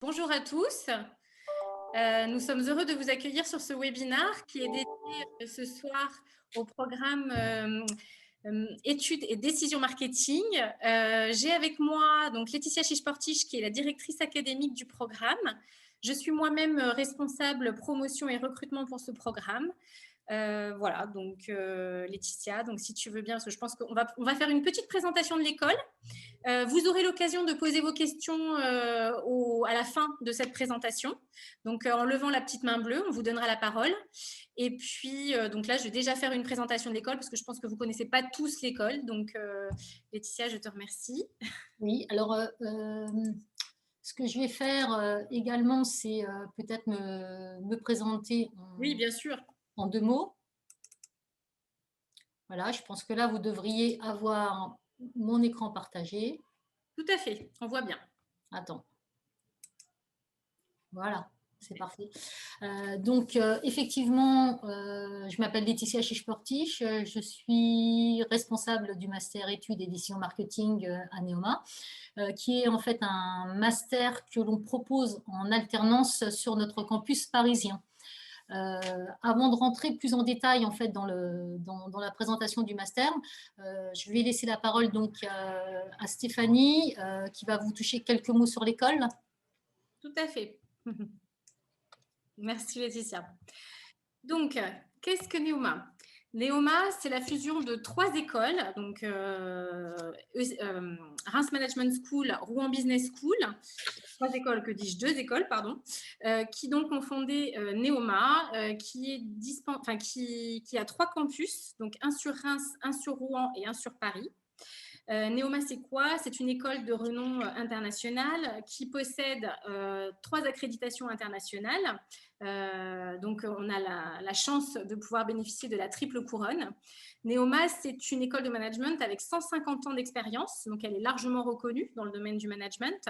Bonjour à tous. Nous sommes heureux de vous accueillir sur ce webinaire qui est dédié ce soir au programme études et décisions marketing. J'ai avec moi donc Laetitia Chichportiche qui est la directrice académique du programme. Je suis moi-même responsable promotion et recrutement pour ce programme. Voilà, donc Laetitia, donc si tu veux bien, parce que je pense qu'on va faire une petite présentation de l'école. Vous aurez l'occasion de poser vos questions à la fin de cette présentation. Donc, en levant la petite main bleue, on vous donnera la parole. Et puis, donc là, je vais déjà faire une présentation de l'école parce que je pense que vous ne connaissez pas tous l'école. Donc, Laetitia, je te remercie. Oui, alors ce que je vais faire également, c'est peut-être me présenter Oui, bien sûr. en 2 mots. Voilà, je pense que là, vous devriez avoir mon écran partagé. Tout à fait, on voit bien. Attends. Voilà, c'est parfait. Effectivement, je m'appelle Laetitia Chichportiche. Je suis responsable du master études et décisions marketing à Neoma, qui est en fait un master que l'on propose en alternance sur notre campus parisien. Avant de rentrer plus en détail en fait dans la présentation du master, je vais laisser la parole donc à Stéphanie qui va vous toucher quelques mots sur l'école. Tout à fait. Merci Laetitia. Donc, qu'est-ce que Neoma? Neoma, c'est la fusion de 3 écoles, donc Reims Management School, Rouen Business School, 3 écoles, que dis-je, 2 écoles, pardon, qui donc ont fondé Neoma, qui a 3 campus, donc un sur Reims, un sur Rouen et un sur Paris. Neoma, c'est quoi? C'est une école de renom international qui possède 3 accréditations internationales. Donc, on a la chance de pouvoir bénéficier de la triple couronne. Neoma, c'est une école de management avec 150 ans d'expérience, donc elle est largement reconnue dans le domaine du management,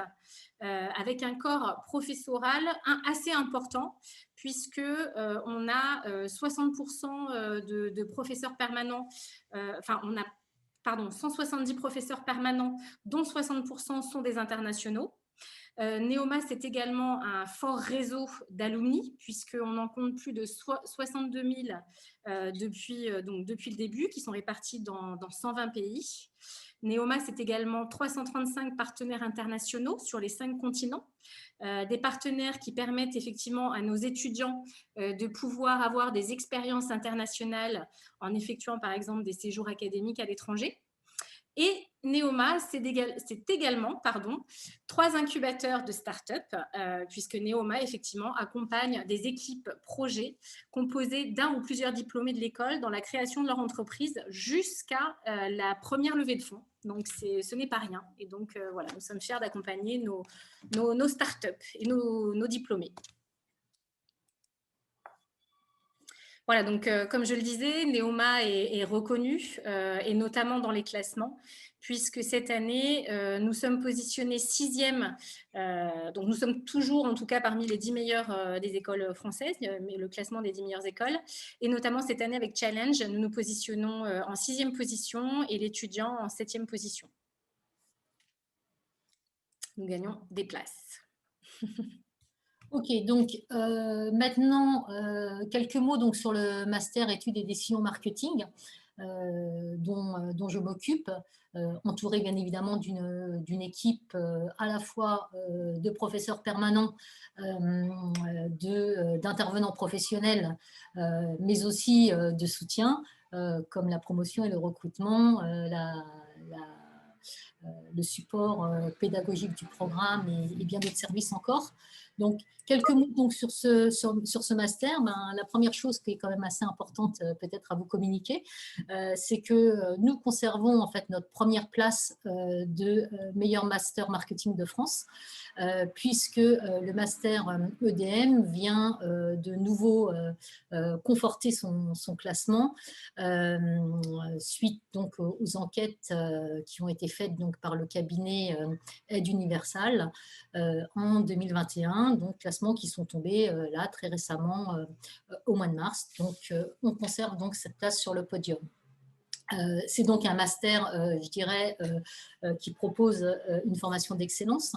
avec un corps professoral assez important, puisque on a 60% de professeurs permanents, on a 170 professeurs permanents, dont 60% sont des internationaux. Neoma, c'est également un fort réseau d'alumni, puisqu'on en compte plus de 62 000 depuis le début, qui sont répartis dans 120 pays. Neoma, c'est également 335 partenaires internationaux sur les 5 continents, des partenaires qui permettent effectivement à nos étudiants de pouvoir avoir des expériences internationales en effectuant par exemple des séjours académiques à l'étranger. Et Neoma, c'est également 3 incubateurs de start-up, puisque Neoma, effectivement, accompagne des équipes projets composées d'un ou plusieurs diplômés de l'école dans la création de leur entreprise jusqu'à la première levée de fonds. Donc, ce n'est pas rien. Et donc, voilà, nous sommes fiers d'accompagner nos start-up et nos diplômés. Voilà, donc comme je le disais, Neoma est reconnu, et notamment dans les classements, puisque cette année, nous sommes positionnés 6e, donc nous sommes toujours en tout cas parmi les 10 meilleures des écoles françaises, mais le classement des 10 meilleures écoles, et notamment cette année avec Challenge, nous nous positionnons en 6e position et l'étudiant en 7e position. Nous gagnons des places. Ok, donc maintenant, quelques mots donc, sur le master études et décisions marketing dont je m'occupe, entourée bien évidemment d'une équipe à la fois de professeurs permanents, d'intervenants professionnels, mais aussi de soutien, comme la promotion et le recrutement, le support pédagogique du programme et bien d'autres services encore. Donc, quelques mots donc, sur ce master. La première chose qui est quand même assez importante peut-être à vous communiquer, c'est que nous conservons en fait notre première place de meilleur master marketing de France, puisque le master EDM vient de nouveau conforter son classement suite donc aux enquêtes qui ont été faites donc par le cabinet Aide Universal en 2021, donc classements qui sont tombés là très récemment au mois de mars. Donc on conserve donc cette place sur le podium. C'est donc un master, je dirais, qui propose une formation d'excellence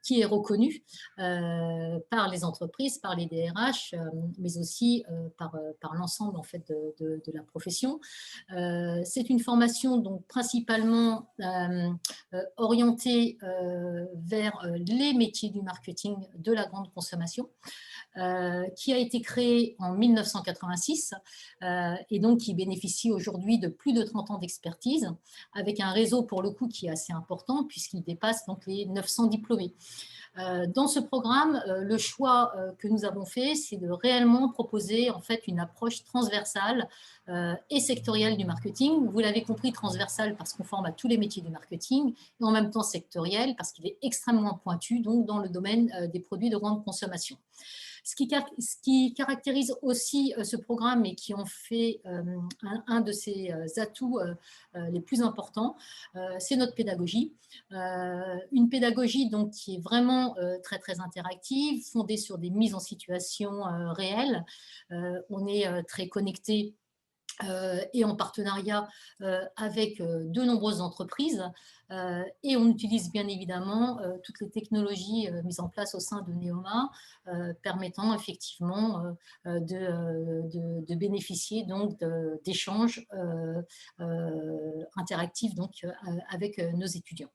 qui est reconnu par les entreprises, par les DRH, mais aussi par l'ensemble en fait de la profession. C'est une formation donc principalement orientée vers les métiers du marketing de la grande consommation, qui a été créée en 1986 et donc qui bénéficie aujourd'hui de plus de 30 ans d'expertise, avec un réseau pour le coup qui est assez important puisqu'il dépasse donc les 900 diplômés. Dans ce programme, le choix que nous avons fait, c'est de réellement proposer en fait une approche transversale et sectorielle du marketing. Vous l'avez compris, transversale parce qu'on forme à tous les métiers du marketing, et en même temps sectoriel parce qu'il est extrêmement pointu donc dans le domaine des produits de grande consommation. Ce qui caractérise aussi ce programme et qui en fait un de ses atouts les plus importants, c'est notre pédagogie. Une pédagogie donc, qui est vraiment très, très interactive, fondée sur des mises en situation réelles. On est très connecté et en partenariat avec de nombreuses entreprises. Et on utilise bien évidemment toutes les technologies mises en place au sein de Neoma, permettant effectivement de bénéficier donc d'échanges interactifs donc, avec nos étudiants.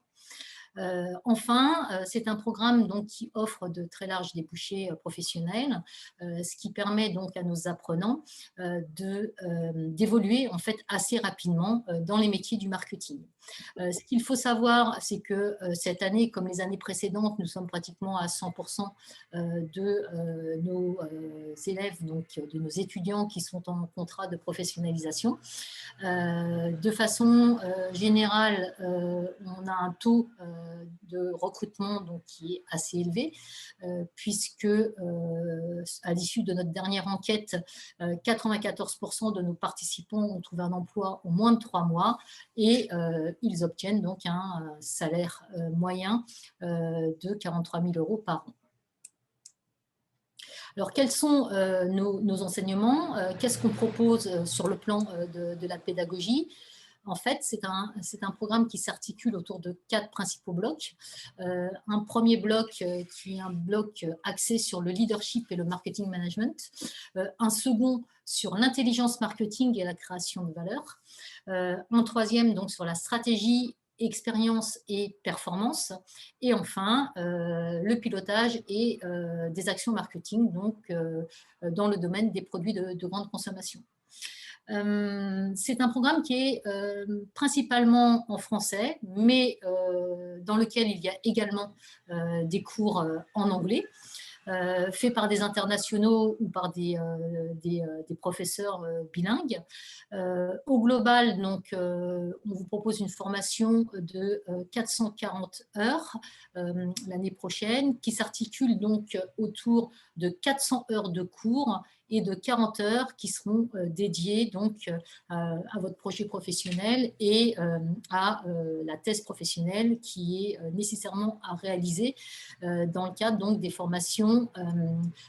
Enfin, c'est un programme donc, qui offre de très larges débouchés professionnels, ce qui permet donc à nos apprenants d'évoluer en fait assez rapidement dans les métiers du marketing. Ce qu'il faut savoir, c'est que cette année, comme les années précédentes, nous sommes pratiquement à 100% de nos élèves, donc de nos étudiants qui sont en contrat de professionnalisation. De façon générale, on a un taux de recrutement donc, qui est assez élevé, puisque à l'issue de notre dernière enquête, 94% de nos participants ont trouvé un emploi en moins de 3 mois et ils obtiennent donc un salaire moyen de 43 000 € par an. Alors, quels sont nos enseignements? Qu'est-ce qu'on propose sur le plan de la pédagogie? En fait, c'est un programme qui s'articule autour de 4 principaux blocs. Un premier bloc qui est un bloc axé sur le leadership et le marketing management. Un second sur l'intelligence marketing et la création de valeur. Un troisième donc sur la stratégie, expérience et performance, et enfin le pilotage et des actions marketing donc, dans le domaine des produits de grande consommation. C'est un programme qui est principalement en français, mais dans lequel il y a également des cours en anglais. Fait par des internationaux ou par des professeurs bilingues. Au global, donc, on vous propose une formation de 440 heures l'année prochaine, qui s'articule donc autour de 400 heures de cours et de 40 heures qui seront dédiées donc, à votre projet professionnel et à la thèse professionnelle qui est nécessairement à réaliser dans le cadre donc, des formations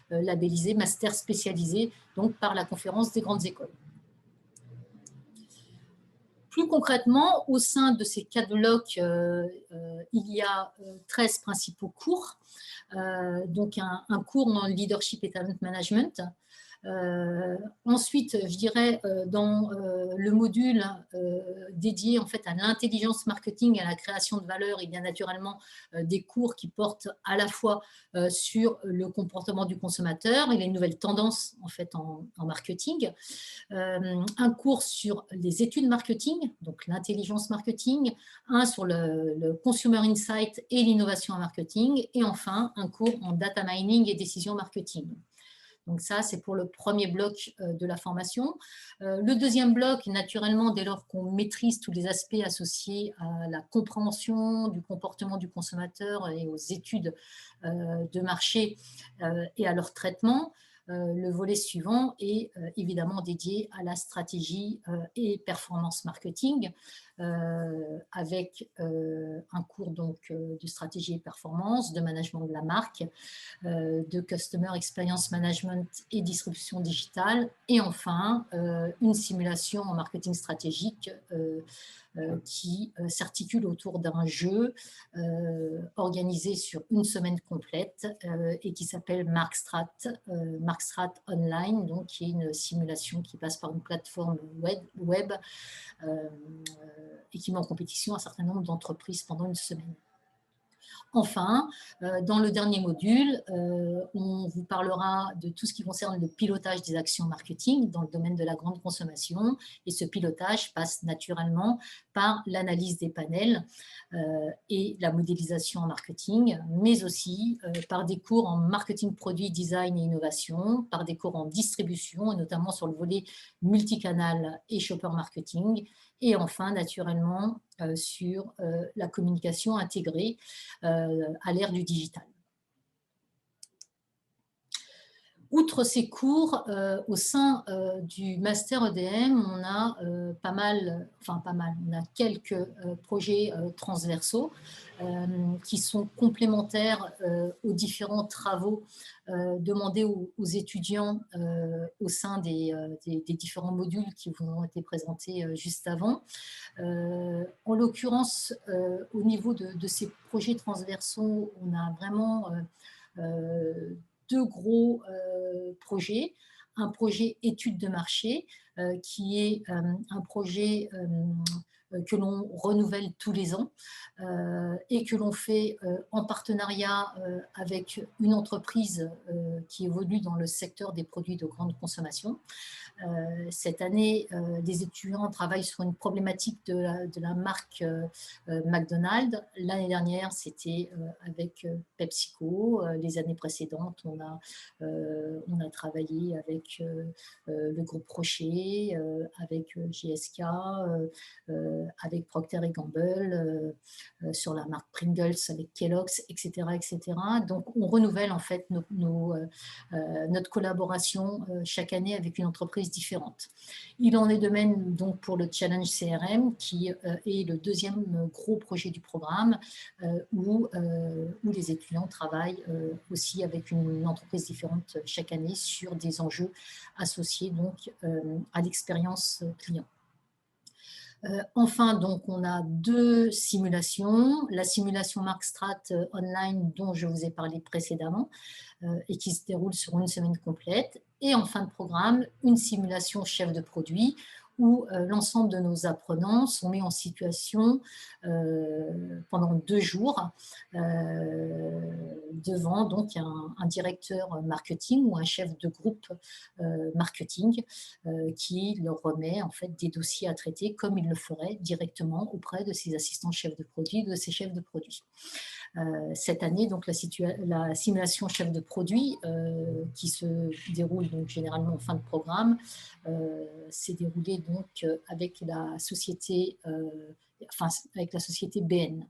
labellisées, master spécialisées donc, par la conférence des grandes écoles. Plus concrètement, au sein de ces 4 blocs, il y a 13 principaux cours. Donc un cours en leadership et talent management. Ensuite, je dirais, dans le module dédié en fait, à l'intelligence marketing et à la création de valeur, il y a naturellement des cours qui portent à la fois sur le comportement du consommateur et les nouvelles tendances en, fait, en marketing. Un cours sur les études marketing, donc l'intelligence marketing, un sur le consumer insight et l'innovation en marketing, et enfin un cours en data mining et décision marketing. Donc ça, c'est pour le premier bloc de la formation. Le deuxième bloc, naturellement, dès lors qu'on maîtrise tous les aspects associés à la compréhension du comportement du consommateur et aux études de marché et à leur traitement, le volet suivant est évidemment dédié à la stratégie et performance marketing. avec un cours donc, de stratégie et performance, de management de la marque, de Customer Experience Management et distribution digitale, et enfin une simulation en marketing stratégique qui s'articule autour d'un jeu organisé sur une semaine complète et qui s'appelle Markstrat Online, donc qui est une simulation qui passe par une plateforme web et qui met en compétition un certain nombre d'entreprises pendant une semaine. Enfin, dans le dernier module, on vous parlera de tout ce qui concerne le pilotage des actions marketing dans le domaine de la grande consommation. Et ce pilotage passe naturellement par l'analyse des panels et la modélisation en marketing, mais aussi par des cours en marketing produit, design et innovation, par des cours en distribution, et notamment sur le volet multicanal et shopper marketing, et enfin, naturellement, sur la communication intégrée à l'ère du digital. Outre ces cours, au sein du Master EDM, on a on a quelques projets transversaux qui sont complémentaires aux différents travaux demandés aux étudiants au sein des différents modules qui vous ont été présentés juste avant. En l'occurrence, au niveau de ces projets transversaux, on a vraiment deux gros projets. Un projet étude de marché qui est un projet que l'on renouvelle tous les ans et que l'on fait en partenariat avec une entreprise qui évolue dans le secteur des produits de grande consommation. Cette année, les étudiants travaillent sur une problématique de la marque McDonald's. L'année dernière, c'était avec PepsiCo. Les années précédentes, on a travaillé avec le groupe Rocher, avec GSK, avec Procter & Gamble, sur la marque Pringles avec Kellogg's, etc., etc. Donc, on renouvelle en fait notre collaboration chaque année avec une entreprise différentes. Il en est de même donc pour le Challenge CRM qui est le deuxième gros projet du programme où les étudiants travaillent aussi avec une entreprise différente chaque année sur des enjeux associés donc à l'expérience client. Enfin, donc, on a deux simulations. La simulation Markstrat Online dont je vous ai parlé précédemment et qui se déroule sur une semaine complète. Et en fin de programme, une simulation chef de produit où l'ensemble de nos apprenants sont mis en situation pendant 2 jours devant donc un directeur marketing ou un chef de groupe marketing qui leur remet en fait des dossiers à traiter comme il le ferait directement auprès de ses assistants chefs de produit, de ses chefs de produit. Cette année, donc, la simulation chef de produit qui se déroule donc, généralement en fin de programme s'est déroulée donc, avec la société BN.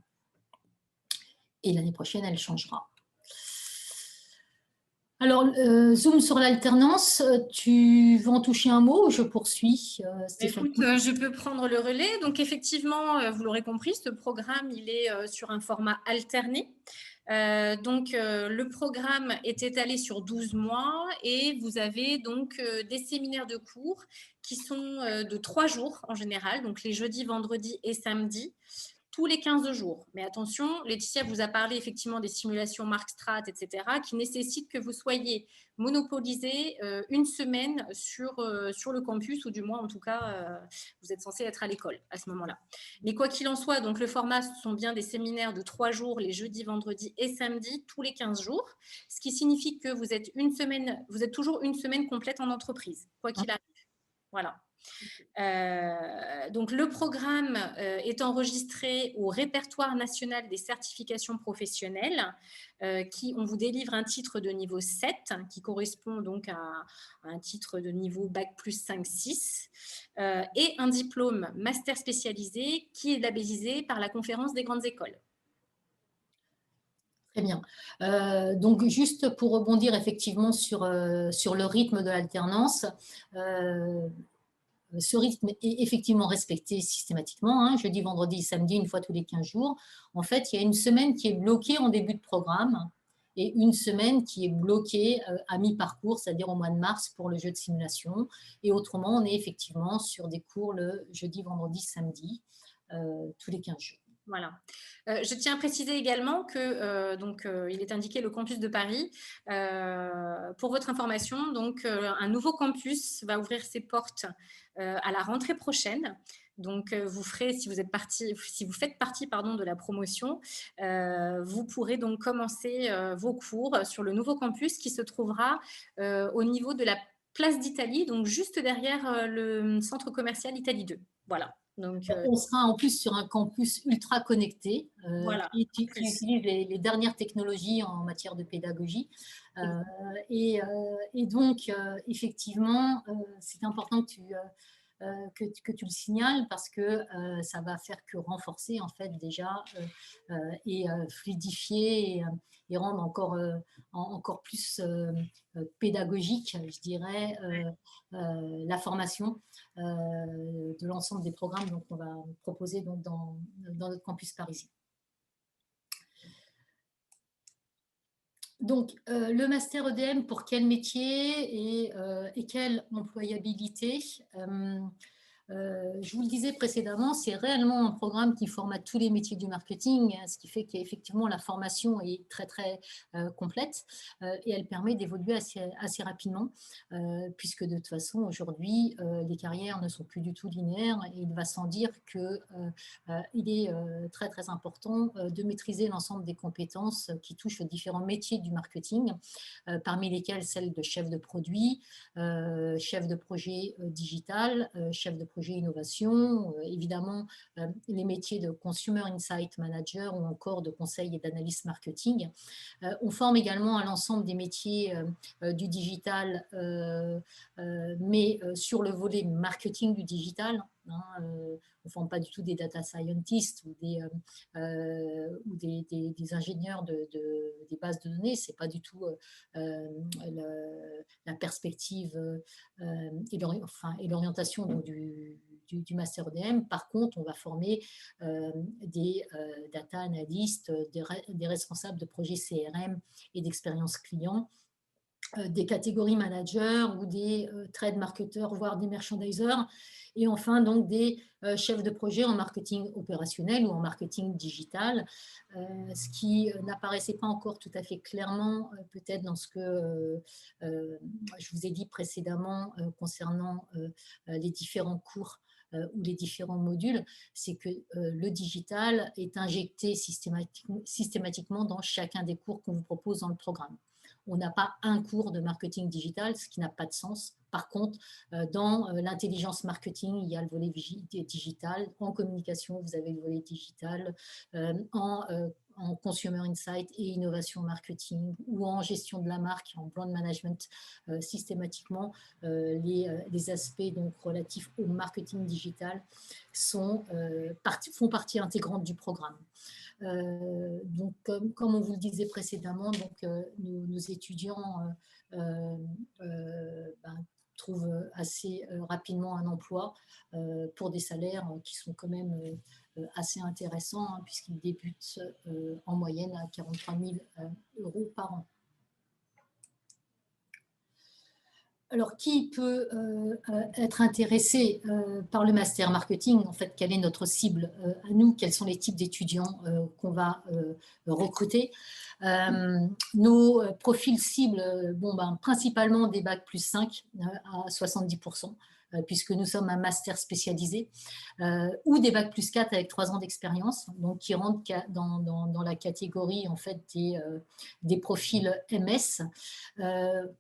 Et l'année prochaine, elle changera. Alors, zoom sur l'alternance, tu veux en toucher un mot ou je poursuis, Stéphanie? Écoute, je peux prendre le relais. Donc, effectivement, vous l'aurez compris, ce programme, il est sur un format alterné. Le programme est étalé sur 12 mois et vous avez donc des séminaires de cours qui sont de 3 jours en général, donc les jeudis, vendredis et samedis, tous les 15 jours. Mais attention, Laetitia vous a parlé effectivement des simulations Markstrat, etc., qui nécessitent que vous soyez monopolisé une semaine sur le campus, ou du moins, en tout cas, vous êtes censé être à l'école à ce moment-là. Mais quoi qu'il en soit, donc le format, ce sont bien des séminaires de 3 jours, les jeudis, vendredis et samedis, tous les 15 jours, ce qui signifie que vous êtes toujours une semaine complète en entreprise, quoi qu'il arrive. Voilà. Donc, le programme est enregistré au répertoire national des certifications professionnelles on vous délivre un titre de niveau 7 qui correspond donc à un titre de niveau Bac plus 5-6 et un diplôme master spécialisé qui est labellisé par la Conférence des grandes écoles. Très bien. Donc, juste pour rebondir effectivement sur le rythme de l'alternance, ce rythme est effectivement respecté systématiquement, hein, jeudi, vendredi, samedi, une fois tous les 15 jours. En fait, il y a une semaine qui est bloquée en début de programme et une semaine qui est bloquée à mi-parcours, c'est-à-dire au mois de mars pour le jeu de simulation. Et autrement, on est effectivement sur des cours le jeudi, vendredi, samedi, tous les 15 jours. Voilà. Je tiens à préciser également que il est indiqué le campus de Paris. Pour votre information, donc un nouveau campus va ouvrir ses portes à la rentrée prochaine. Donc vous ferez, si vous faites partie pardon, de la promotion, vous pourrez donc commencer vos cours sur le nouveau campus qui se trouvera au niveau de la place d'Italie, donc juste derrière le centre commercial Italie 2. Voilà. Donc, on sera en plus sur un campus ultra connecté voilà, qui utilise les dernières technologies en matière de pédagogie. Et donc, effectivement, c'est important que tu le signales parce que ça va faire que renforcer en fait déjà et fluidifier et rendre encore plus pédagogique, je dirais, la formation de l'ensemble des programmes qu'on va proposer donc, dans notre campus parisien. Donc, le master EDM, pour quel métier et quelle employabilité je vous le disais précédemment, c'est réellement un programme qui forme à tous les métiers du marketing, ce qui fait qu'effectivement la formation est très très complète et elle permet d'évoluer assez rapidement puisque de toute façon aujourd'hui les carrières ne sont plus du tout linéaires et il va sans dire qu'il est très très important de maîtriser l'ensemble des compétences qui touchent aux différents métiers du marketing, parmi lesquels celles de chef de produit, chef de projet digital, chef de projet innovation, évidemment les métiers de Consumer Insight Manager ou encore de conseil et d'analyse marketing. On forme également à l'ensemble des métiers du digital, mais sur le volet marketing du digital. Hein, on ne forme pas du tout des data scientists ou des ingénieurs des bases de données, ce n'est pas du tout la perspective et l'orientation du master EDM. Par contre, on va former des data analystes, des responsables de projets CRM et d'expérience client, des catégories managers ou des trade marketeurs, voire des merchandisers, et enfin donc des chefs de projet en marketing opérationnel ou en marketing digital, ce qui n'apparaissait pas encore tout à fait clairement peut-être dans ce que je vous ai dit précédemment concernant les différents cours ou les différents modules, c'est que le digital est injecté systématiquement dans chacun des cours qu'on vous propose dans le programme. On n'a pas un cours de marketing digital, ce qui n'a pas de sens. Par contre, dans l'intelligence marketing, il y a le volet digital. En communication, vous avez le volet digital. En consumer insight et innovation marketing ou en gestion de la marque, en brand management, systématiquement, les aspects donc, relatifs au marketing digital font partie intégrante du programme. Donc, comme on vous le disait précédemment, donc, nos étudiants trouvent assez rapidement un emploi pour des salaires qui sont quand même assez intéressants, hein, puisqu'ils débutent en moyenne à 43 000 € par an. Alors, qui peut être intéressé par le master marketing? En fait, quelle est notre cible à nous? Quels sont les types d'étudiants qu'on va recruter? Nos profils cibles, principalement des bacs plus 5 à 70%. Puisque nous sommes un master spécialisé, ou des bacs plus 4 avec 3 ans d'expérience, donc qui rentrent dans la catégorie en fait, des profils MS.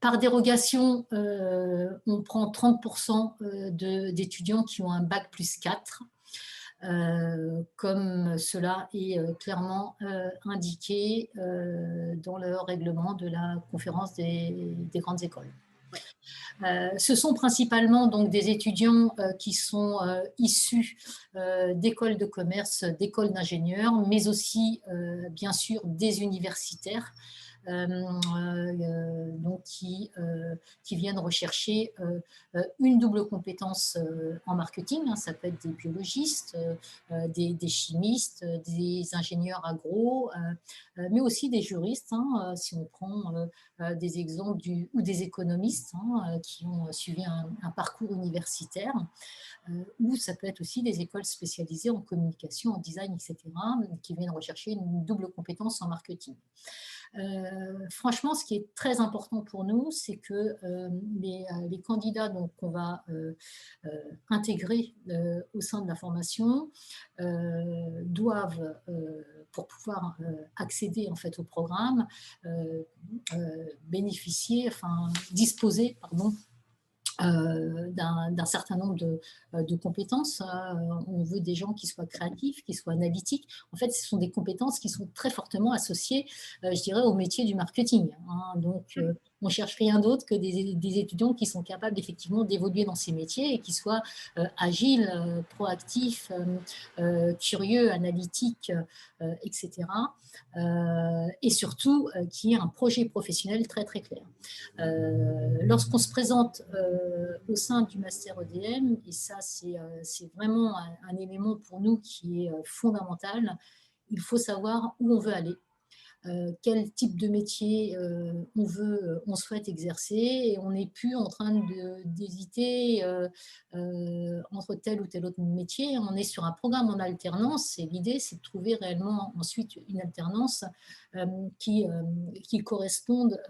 Par dérogation, on prend 30% d'étudiants qui ont un bac plus 4, comme cela est clairement indiqué dans le règlement de la conférence des grandes écoles. Ce sont principalement donc des étudiants qui sont issus d'écoles de commerce, d'écoles d'ingénieurs, mais aussi bien sûr des universitaires. Donc qui viennent rechercher une double compétence en marketing. Hein, ça peut être des biologistes, des chimistes, des ingénieurs agro, mais aussi des juristes, hein, si on prend des exemples ou des économistes, hein, qui ont suivi un parcours universitaire, ou ça peut être aussi des écoles spécialisées en communication, en design, etc., qui viennent rechercher une double compétence en marketing. Franchement, ce qui est très important pour nous, c'est que les candidats qu'on va intégrer au sein de la formation doivent, pour pouvoir accéder en fait au programme, disposer, pardon, d'un certain nombre de compétences. On veut des gens qui soient créatifs, qui soient analytiques. En fait, ce sont des compétences qui sont très fortement associées, je dirais, au métier du marketing. Hein. Donc, on ne cherche rien d'autre que des étudiants qui sont capables effectivement d'évoluer dans ces métiers et qui soient agiles, proactifs, curieux, analytiques, etc. Et surtout, qui aient un projet professionnel très, très clair. Lorsqu'on se présente au sein du Master EDM, et ça, c'est vraiment un élément pour nous qui est fondamental, il faut savoir où on veut aller. Quel type de métier on souhaite exercer, et on n'est plus en train d'hésiter entre tel ou tel autre métier. On est sur un programme en alternance et l'idée, c'est de trouver réellement ensuite une alternance qui corresponde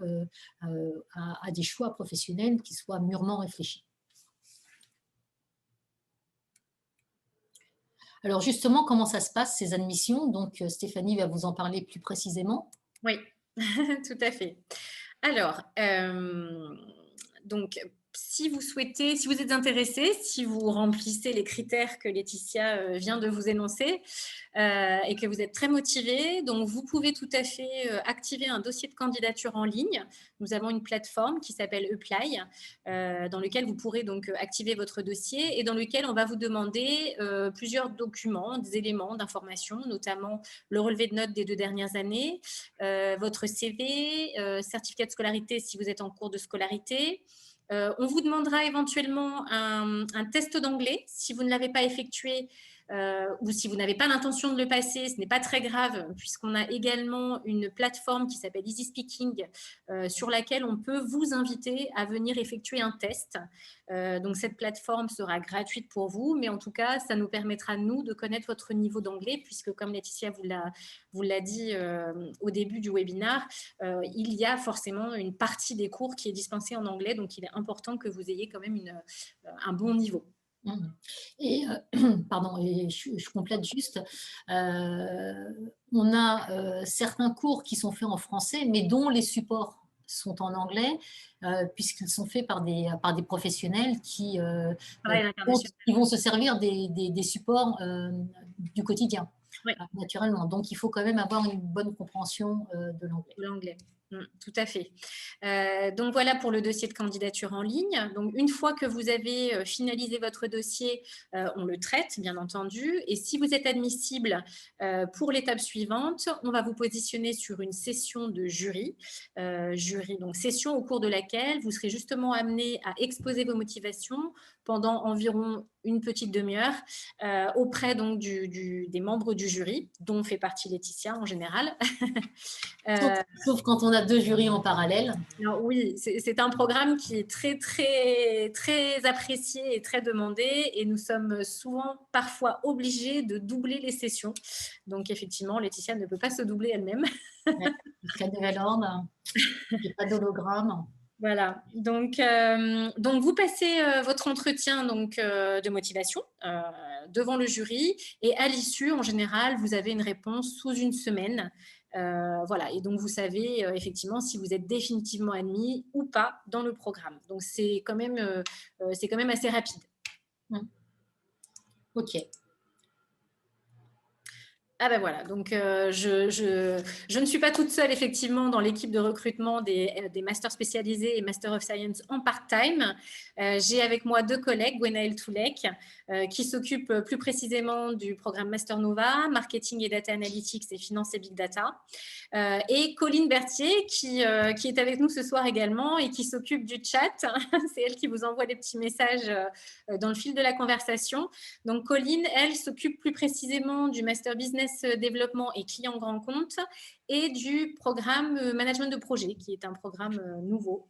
à des choix professionnels qui soient mûrement réfléchis. Alors justement, comment ça se passe, ces admissions? Donc Stéphanie va vous en parler plus précisément. Oui, tout à fait. Alors, donc, si vous souhaitez, si vous êtes intéressé, si vous remplissez les critères que Laetitia vient de vous énoncer et que vous êtes très motivé, donc vous pouvez tout à fait activer un dossier de candidature en ligne. Nous avons une plateforme qui s'appelle Apply, dans lequel vous pourrez donc activer votre dossier et dans lequel on va vous demander plusieurs documents, des éléments d'information, notamment le relevé de notes des 2 dernières années, votre CV, certificat de scolarité si vous êtes en cours de scolarité. On vous demandera éventuellement un test d'anglais. Si vous ne l'avez pas effectué ou si vous n'avez pas l'intention de le passer, ce n'est pas très grave puisqu'on a également une plateforme qui s'appelle Easy Speaking sur laquelle on peut vous inviter à venir effectuer un test. Donc cette plateforme sera gratuite pour vous, mais en tout cas, ça nous permettra, nous, de connaître votre niveau d'anglais puisque, comme Laetitia vous l'a dit au début du webinaire, il y a forcément une partie des cours qui est dispensée en anglais, donc il est important que vous ayez quand même un bon niveau. Et, pardon, et je complète juste, on a certains cours qui sont faits en français, mais dont les supports sont en anglais, puisqu'ils sont faits par des professionnels qui vont se servir des supports du quotidien, oui, naturellement. Donc, il faut quand même avoir une bonne compréhension de l'anglais. Tout à fait. Donc voilà pour le dossier de candidature en ligne. Donc une fois que vous avez finalisé votre dossier, on le traite bien entendu. Et si vous êtes admissible pour l'étape suivante, on va vous positionner sur une session de jury. Donc session au cours de laquelle vous serez justement amené à exposer vos motivations pendant environ une petite demi-heure auprès donc des membres du jury, dont fait partie Laetitia en général. Sauf quand on a 2 jurys en parallèle. Alors, oui, c'est un programme qui est très, très, très apprécié et très demandé et nous sommes souvent, parfois, obligés de doubler les sessions. Donc, effectivement, Laetitia ne peut pas se doubler elle-même. Très nouvel ordre, il n'y a pas d'hologramme. Voilà, donc vous passez votre entretien de motivation devant le jury et à l'issue, en général, vous avez une réponse sous une semaine. Voilà, et donc vous savez effectivement si vous êtes définitivement admis ou pas dans le programme. Donc c'est quand même assez rapide. Ok. Ah ben voilà, donc je ne suis pas toute seule effectivement dans l'équipe de recrutement des masters spécialisés et Master of Science en part-time. J'ai avec moi 2 collègues, Gwenaëlle Toulek, qui s'occupe plus précisément du programme Master Nova, Marketing et Data Analytics et Finance et Big Data. Et Colline Berthier qui est avec nous ce soir également et qui s'occupe du chat. C'est elle qui vous envoie des petits messages dans le fil de la conversation. Donc Colline, elle, s'occupe plus précisément du Master Business Développement et Client Grand Compte et du programme Management de Projet, qui est un programme nouveau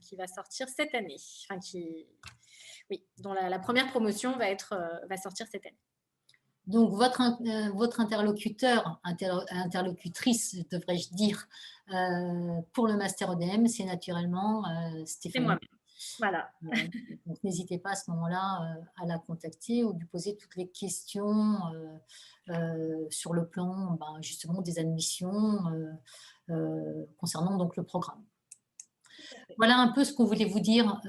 qui va sortir cette année. Enfin, oui, dont la première promotion va sortir cette année. Donc, votre interlocuteur, interlocutrice, devrais-je dire, pour le Master EDM, c'est naturellement Stéphanie. C'est moi. Voilà. Donc, n'hésitez pas à ce moment-là à la contacter ou lui poser toutes les questions sur le plan justement des admissions concernant donc le programme. Voilà un peu ce qu'on voulait vous dire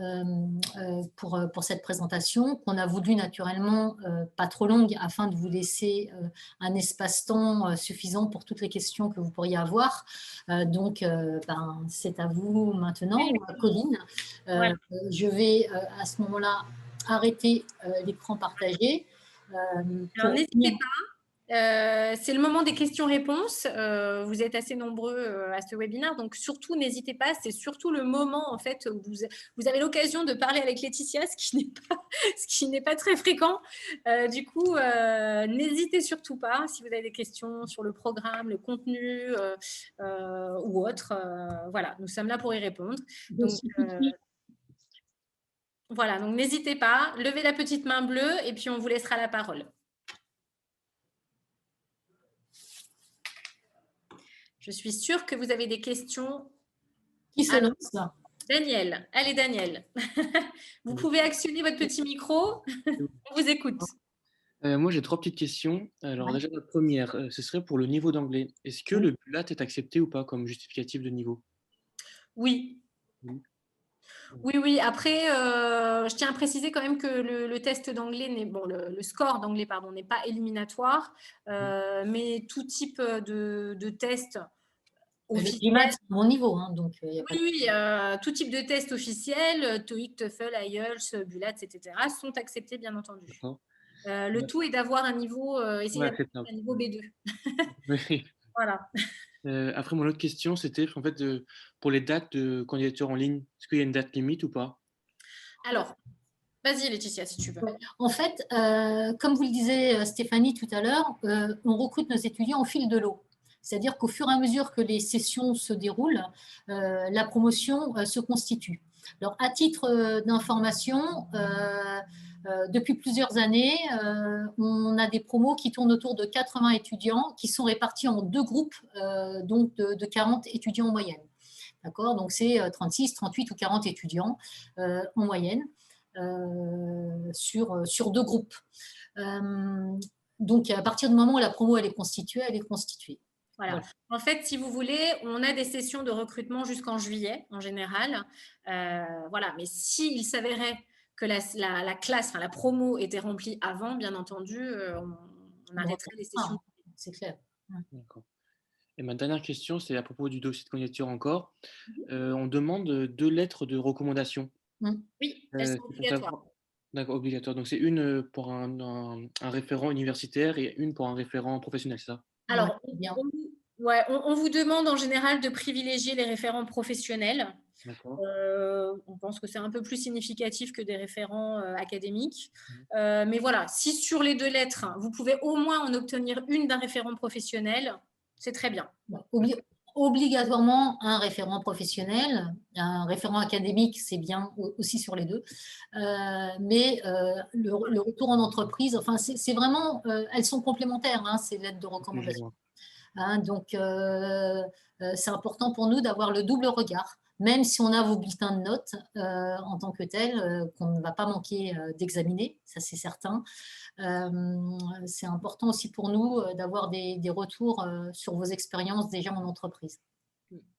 pour cette présentation, qu'on a voulu naturellement pas trop longue afin de vous laisser un espace-temps suffisant pour toutes les questions que vous pourriez avoir. Donc, c'est à vous maintenant, ou à Colline. Voilà. Je vais à ce moment-là arrêter l'écran partagé. Alors, n'hésitez pas. C'est le moment des questions-réponses. Vous êtes assez nombreux à ce webinaire, donc surtout n'hésitez pas. C'est surtout le moment en fait où vous avez l'occasion de parler avec Laetitia, ce qui n'est pas très fréquent. Du coup, n'hésitez surtout pas si vous avez des questions sur le programme, le contenu ou autre. Voilà, nous sommes là pour y répondre. Donc, voilà, donc n'hésitez pas, levez la petite main bleue et puis on vous laissera la parole. Je suis sûre que vous avez des questions. Qui se lance là? Daniel, allez Daniel. Vous pouvez actionner votre petit micro. On vous écoute. Moi, j'ai 3 petites questions. Alors déjà, la première, ce serait pour le niveau d'anglais. Est-ce que le BULAT est accepté ou pas comme justificatif de niveau? Oui. Oui. Après, je tiens à préciser quand même que le test d'anglais, le score d'anglais, pardon, n'est pas éliminatoire, mais tout type de test officiel. C'est mon niveau, hein, donc y a pas oui, tout type de test officiel, TOEIC, TOEFL, IELTS, BULAT, etc., sont acceptés, bien entendu. Le tout est d'avoir un niveau, essayer d'avoir un niveau B2. Oui. Voilà. Après, mon autre question, c'était en fait pour les dates de candidature en ligne, est-ce qu'il y a une date limite ou pas? Alors, vas-y Laetitia, si tu veux. En fait, comme vous le disiez Stéphanie tout à l'heure, on recrute nos étudiants au fil de l'eau. C'est-à-dire qu'au fur et à mesure que les sessions se déroulent, la promotion se constitue. Alors, à titre d'information, depuis plusieurs années, on a des promos qui tournent autour de 80 étudiants qui sont répartis en 2 groupes donc de 40 étudiants en moyenne. D'accord? Donc, c'est 36, 38 ou 40 étudiants en moyenne. Sur 2 groupes. Donc, à partir du moment où la promo elle est constituée. Voilà. En fait, si vous voulez, on a des sessions de recrutement jusqu'en juillet, en général. Voilà. Mais s'il s'avérait que la classe, enfin la promo était remplie avant, bien entendu, on arrêterait les sessions. C'est clair. D'accord. Et ma dernière question, c'est à propos du dossier de candidature encore. On demande 2 lettres de recommandation. Oui, elles sont obligatoires. D'accord, obligatoire. Donc, c'est une pour un référent universitaire et une pour un référent professionnel, c'est ça? Alors, on vous demande en général de privilégier les référents professionnels. On pense que c'est un peu plus significatif que des référents académiques. Mais voilà, si sur les 2 lettres, vous pouvez au moins en obtenir une d'un référent professionnel, c'est très bien. Obligatoirement un référent professionnel, un référent académique, c'est bien aussi sur les 2. Mais le retour en entreprise, enfin, c'est vraiment, elles sont complémentaires, hein, ces lettres de recommandation. Hein, donc, c'est important pour nous d'avoir le double regard, même si on a vos bulletins de notes en tant que tel, qu'on ne va pas manquer d'examiner, ça c'est certain. C'est important aussi pour nous d'avoir des retours sur vos expériences déjà en entreprise.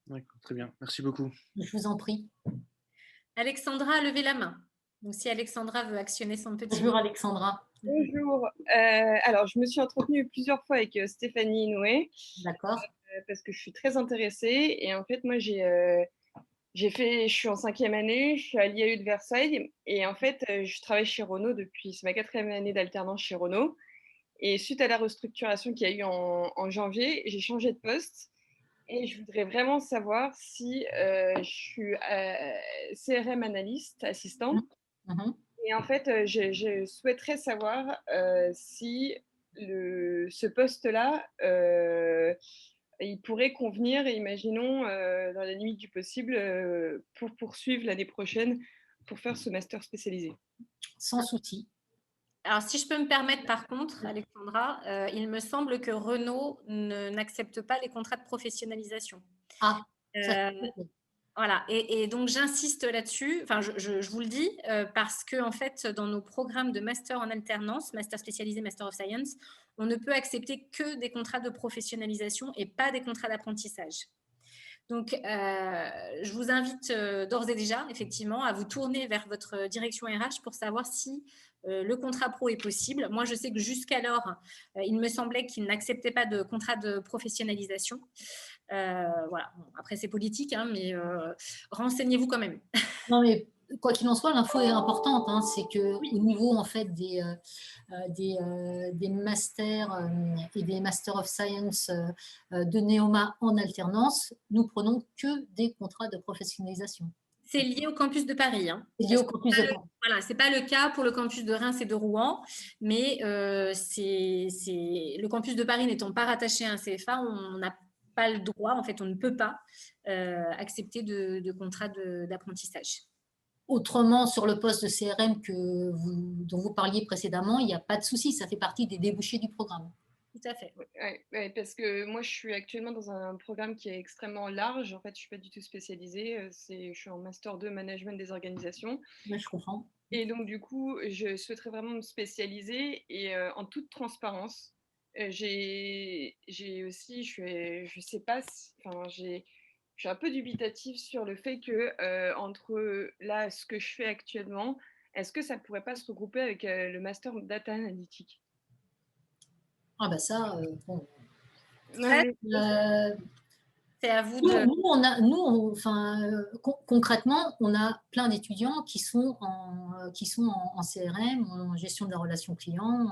D'accord, très bien. Merci beaucoup. Je vous en prie. Alexandra a levé la main. Donc, si Alexandra veut actionner son petit... Bonjour Alexandra. Bonjour. Alors, je me suis entretenue plusieurs fois avec Stéphanie Noé D'accord. parce que je suis très intéressée. Et en fait, moi, je suis en 5e année, je suis à l'IAE de Versailles. Et en fait, je travaille chez Renault c'est ma 4e année d'alternance chez Renault. Et suite à la restructuration qu'il y a eu en janvier, j'ai changé de poste. Et je voudrais vraiment savoir si je suis CRM analyste, assistant. Mhm. Et en fait, je souhaiterais savoir si ce poste-là, il pourrait convenir, et imaginons, dans la limite du possible, pour poursuivre l'année prochaine pour faire ce master spécialisé. Sans souci. Alors, si je peux me permettre, par contre, Alexandra, il me semble que Renault n'accepte pas les contrats de professionnalisation. Ah, ça, Euh, Voilà, et donc j'insiste là-dessus, enfin je vous le dis, parce que en fait, dans nos programmes de master en alternance, master spécialisé, master of science, on ne peut accepter que des contrats de professionnalisation et pas des contrats d'apprentissage. Donc, je vous invite d'ores et déjà, effectivement, à vous tourner vers votre direction RH pour savoir si le contrat pro est possible. Moi, je sais que jusqu'alors, il me semblait qu'il n'acceptait pas de contrat de professionnalisation. Voilà. Bon, après, c'est politique, hein, mais renseignez-vous quand même. non, mais quoi qu'il en soit, l'info est importante. Hein, c'est qu'au Oui. niveau en fait, des masters et des Master of Science de Neoma en alternance, nous prenons que des contrats de professionnalisation. C'est lié au campus de Paris. Hein. C'est lié au campus de Paris. Voilà, ce n'est pas le cas pour le campus de Reims et de Rouen, mais le campus de Paris n'étant pas rattaché à un CFA, on n'a pas le droit, en fait, on ne peut pas accepter de contrat d'apprentissage. Autrement, sur le poste de CRM dont vous parliez précédemment, il n'y a pas de souci, ça fait partie des débouchés du programme. Tout à fait. Ouais, parce que moi, je suis actuellement dans un programme qui est extrêmement large. En fait, je ne suis pas du tout spécialisée. Je suis en Master 2 Management des organisations. Oui, je comprends. Et donc, du coup, je souhaiterais vraiment me spécialiser et en toute transparence. J'ai aussi, je sais pas, je suis un peu dubitative sur le fait que entre là, ce que je fais actuellement, est-ce que ça pourrait pas se regrouper avec le Master Data Analytics? Ah bah ça, bon. Non, mais C'est à vous de… Concrètement, on a plein d'étudiants qui sont en CRM, en gestion de la relation client,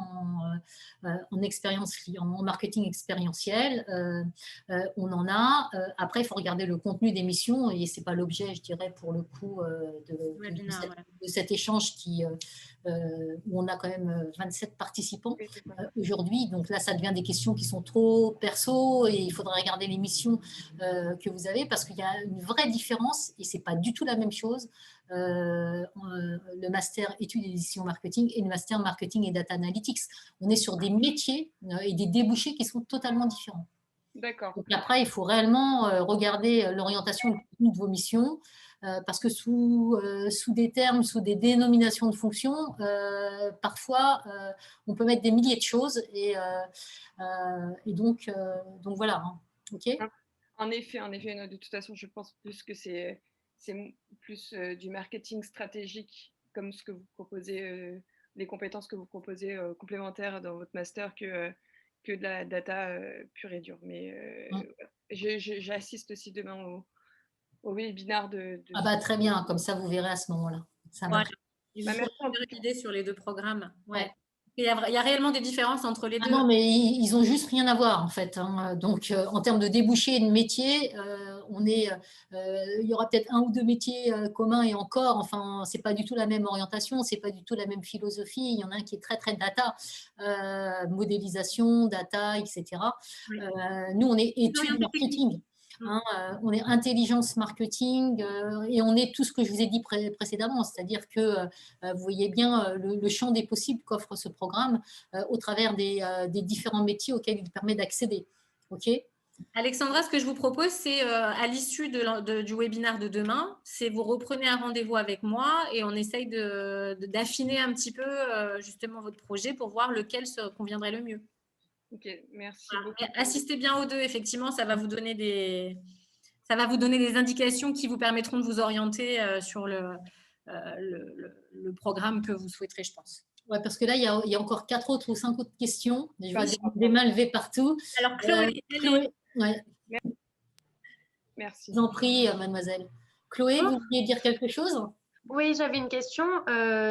en expérience client, en marketing expérientiel. On en a. Après, il faut regarder le contenu des missions et c'est pas l'objet, je dirais, pour le coup, de cet échange où on a quand même 27 participants aujourd'hui. Donc là, ça devient des questions qui sont trop perso et il faudrait regarder les missions que vous avez, parce qu'il y a une vraie différence et c'est pas du tout la même chose, le master études et décisions marketing et le master marketing et data analytics. On est sur des métiers et des débouchés qui sont totalement différents. D'accord. Donc après, il faut réellement regarder l'orientation de vos missions, parce que sous des termes, sous des dénominations de fonctions, parfois on peut mettre des milliers de choses et donc voilà. Hein. OK. En effet, non, de toute façon, je pense plus que c'est plus du marketing stratégique, comme ce que vous proposez, les compétences que vous proposez complémentaires dans votre master, que de la data pure et dure. Mais j'assiste aussi demain au webinaire de… Ah bah très bien, comme ça vous verrez à ce moment-là. Ça Voilà. marche. Il Bah, vous faut merci en tout une cas. idée sur les deux programmes. Ouais. Ouais. Il y a réellement des différences entre les Ah deux. non, mais ils ont juste rien à voir en fait. Hein. Donc, en termes de débouchés et de métiers, il y aura peut-être un ou deux métiers communs et encore. Enfin, c'est pas du tout la même orientation, c'est pas du tout la même philosophie. Il y en a un qui est très très data, modélisation, data, etc. Oui. Nous, on est études marketing. Hein, on est intelligence marketing et on est tout ce que je vous ai dit précédemment, c'est-à-dire que vous voyez bien le champ des possibles qu'offre ce programme au travers des différents métiers auxquels il permet d'accéder. OK ? Alexandra, ce que je vous propose, c'est à l'issue du webinaire de demain, c'est vous reprenez un rendez-vous avec moi et on essaye d'affiner un petit peu justement votre projet pour voir lequel se conviendrait le mieux. Ok, merci Voilà. beaucoup. Assistez bien aux deux, effectivement, ça va vous donner des indications qui vous permettront de vous orienter sur le programme que vous souhaiterez, je pense. Ouais, parce que là, il y a encore 4 autres ou 5 autres questions. Je vois des mains levées partout. Alors, Chloé, Chloé, ouais, Merci. je vous en prie, mademoiselle. Chloé, vous vouliez dire quelque chose? Oui, j'avais une question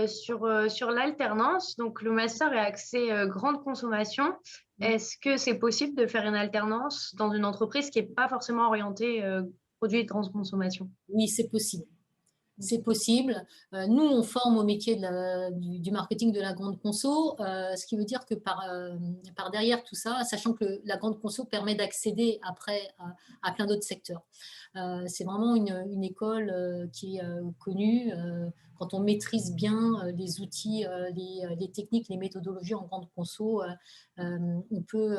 sur l'alternance. Donc, le master est axé grande consommation. Est-ce que c'est possible de faire une alternance dans une entreprise qui n'est pas forcément orientée produits de grande consommation? Oui, c'est possible. C'est possible. Nous, on forme au métier du marketing de la grande conso, ce qui veut dire que par derrière tout ça, sachant que la grande conso permet d'accéder après à plein d'autres secteurs. C'est vraiment une école qui est connue. Quand on maîtrise bien les outils, les techniques, les méthodologies en grande conso, on peut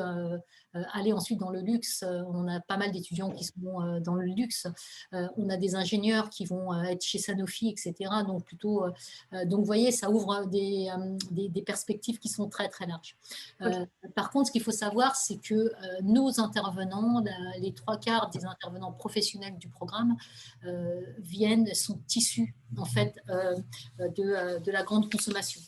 aller ensuite dans le luxe. On a pas mal d'étudiants qui sont dans le luxe. On a des ingénieurs qui vont être chez Sanofi, etc. Donc, donc vous voyez, ça ouvre des perspectives qui sont très, très larges. Par contre, ce qu'il faut savoir, c'est que nos intervenants, les 3/4 des intervenants professionnels du programme sont issus en fait de la grande consommation.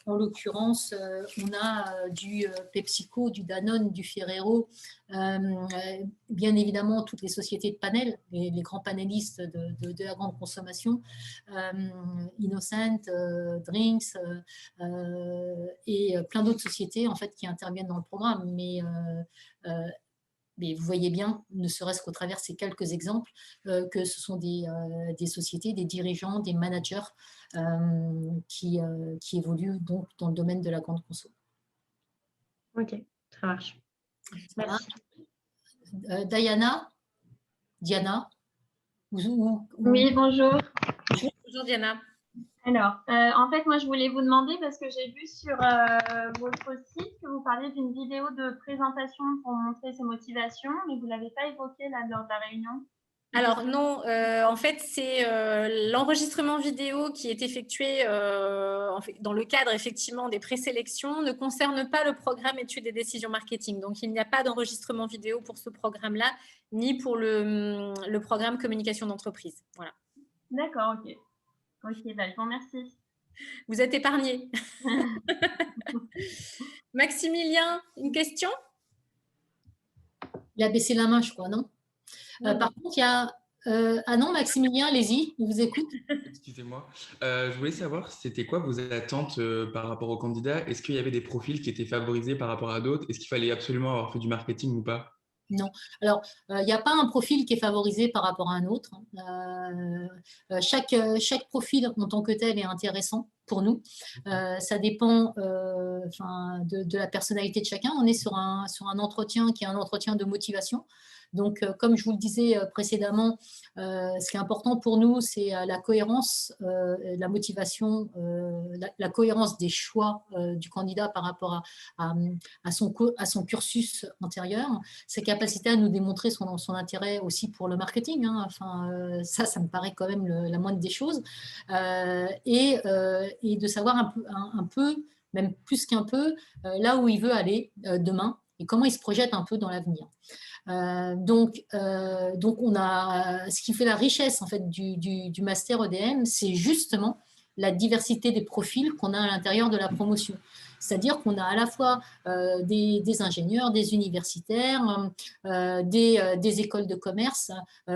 En l'occurrence, on a du PepsiCo, du Danone, du Ferrero, bien évidemment toutes les sociétés de panel, les grands panélistes de la grande consommation, Innocent, Drinks et plein d'autres sociétés en fait qui interviennent dans le programme. Mais vous voyez bien, ne serait-ce qu'au travers de ces quelques exemples, que ce sont des sociétés, des dirigeants, des managers qui évoluent donc dans le domaine de la grande conso. Ok, ça marche. Merci. Diana, Oui, bonjour. Bonjour Diana. Alors, en fait, moi, je voulais vous demander, parce que j'ai vu sur votre site que vous parliez d'une vidéo de présentation pour montrer ses motivations, mais vous ne l'avez pas évoqué là, lors de la réunion. Alors non, en fait, c'est l'enregistrement vidéo qui est effectué dans le cadre effectivement des présélections ne concerne pas le programme études et décisions marketing. Donc, il n'y a pas d'enregistrement vidéo pour ce programme-là, ni pour le programme communication d'entreprise. Voilà. D'accord, ok. Ok, bah, je vous remercie. Vous êtes épargné. Maximilien, une question? Il a baissé la main, je crois, non? Par contre, il y a… ah non, Maximilien, allez-y, il vous écoute. Excusez-moi. Je voulais savoir, c'était quoi vos attentes par rapport aux candidats? Est-ce qu'il y avait des profils qui étaient favorisés par rapport à d'autres? Est-ce qu'il fallait absolument avoir fait du marketing ou pas? Non. Alors, il n'y a pas un profil qui est favorisé par rapport à un autre. Chaque profil en tant que tel est intéressant pour nous. Ça dépend de la personnalité de chacun. On est sur un entretien qui est un entretien de motivation. Donc, comme je vous le disais précédemment, ce qui est important pour nous, c'est la cohérence, la motivation, la cohérence des choix du candidat par rapport à son cursus antérieur, sa capacité à nous démontrer son intérêt aussi pour le marketing. Hein. Enfin, ça me paraît quand même la moindre des choses. Et de savoir un peu, même plus qu'un peu, là où il veut aller demain et comment il se projette un peu dans l'avenir. Donc, on a ce qui fait la richesse en fait du master EDM, c'est justement la diversité des profils qu'on a à l'intérieur de la promotion. C'est-à-dire qu'on a à la fois des ingénieurs, des universitaires, des écoles de commerce,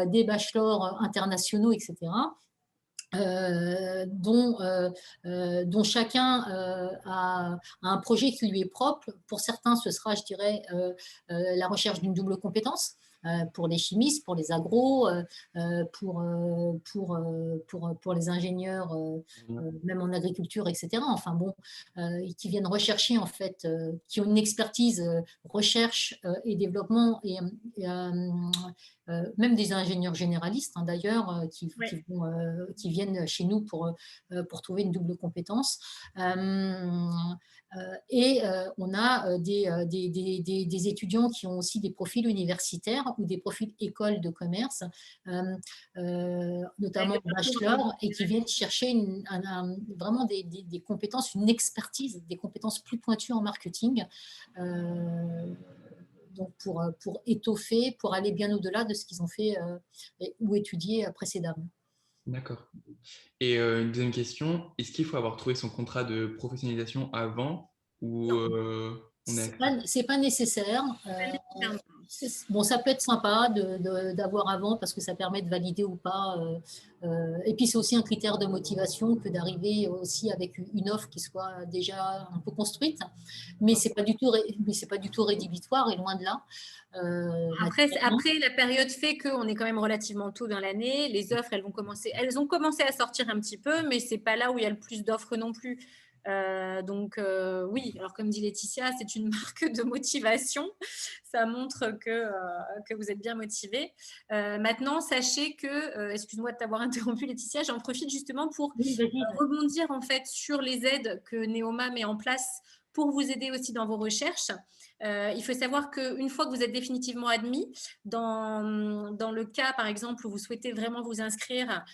des bachelors internationaux, etc. Dont chacun a un projet qui lui est propre. Pour certains, ce sera, je dirais, la recherche d'une double compétence. Pour les chimistes, pour les agros, pour les ingénieurs, même en agriculture, etc. Enfin bon, qui viennent rechercher en fait, qui ont une expertise recherche et développement et même des ingénieurs généralistes hein, d'ailleurs qui viennent chez nous pour trouver une double compétence. Et on a des étudiants qui ont aussi des profils universitaires ou des profils écoles de commerce, notamment bachelor, et qui viennent chercher vraiment des compétences, une expertise, des compétences plus pointues en marketing. Donc pour étoffer, pour aller bien au-delà de ce qu'ils ont fait ou étudié précédemment. D'accord. Et une deuxième question, est-ce qu'il faut avoir trouvé son contrat de professionnalisation avant ou on est... C'est pas nécessaire. Bon, ça peut être sympa d'avoir avant parce que ça permet de valider ou pas. Et puis, c'est aussi un critère de motivation que d'arriver aussi avec une offre qui soit déjà un peu construite. Mais c'est pas du tout rédhibitoire et loin de là. Après, la période fait qu'on est quand même relativement tôt dans l'année. Les offres, elles ont commencé à sortir un petit peu, mais c'est pas là où il y a le plus d'offres non plus. Oui, alors comme dit Laetitia, c'est une marque de motivation. Ça montre que vous êtes bien motivé. Maintenant, sachez que, excuse-moi de t'avoir interrompu Laetitia, j'en profite justement pour rebondir en fait sur les aides que Neoma met en place pour vous aider aussi dans vos recherches. Il faut savoir qu'une fois que vous êtes définitivement admis, dans le cas, par exemple, où vous souhaitez vraiment vous inscrire,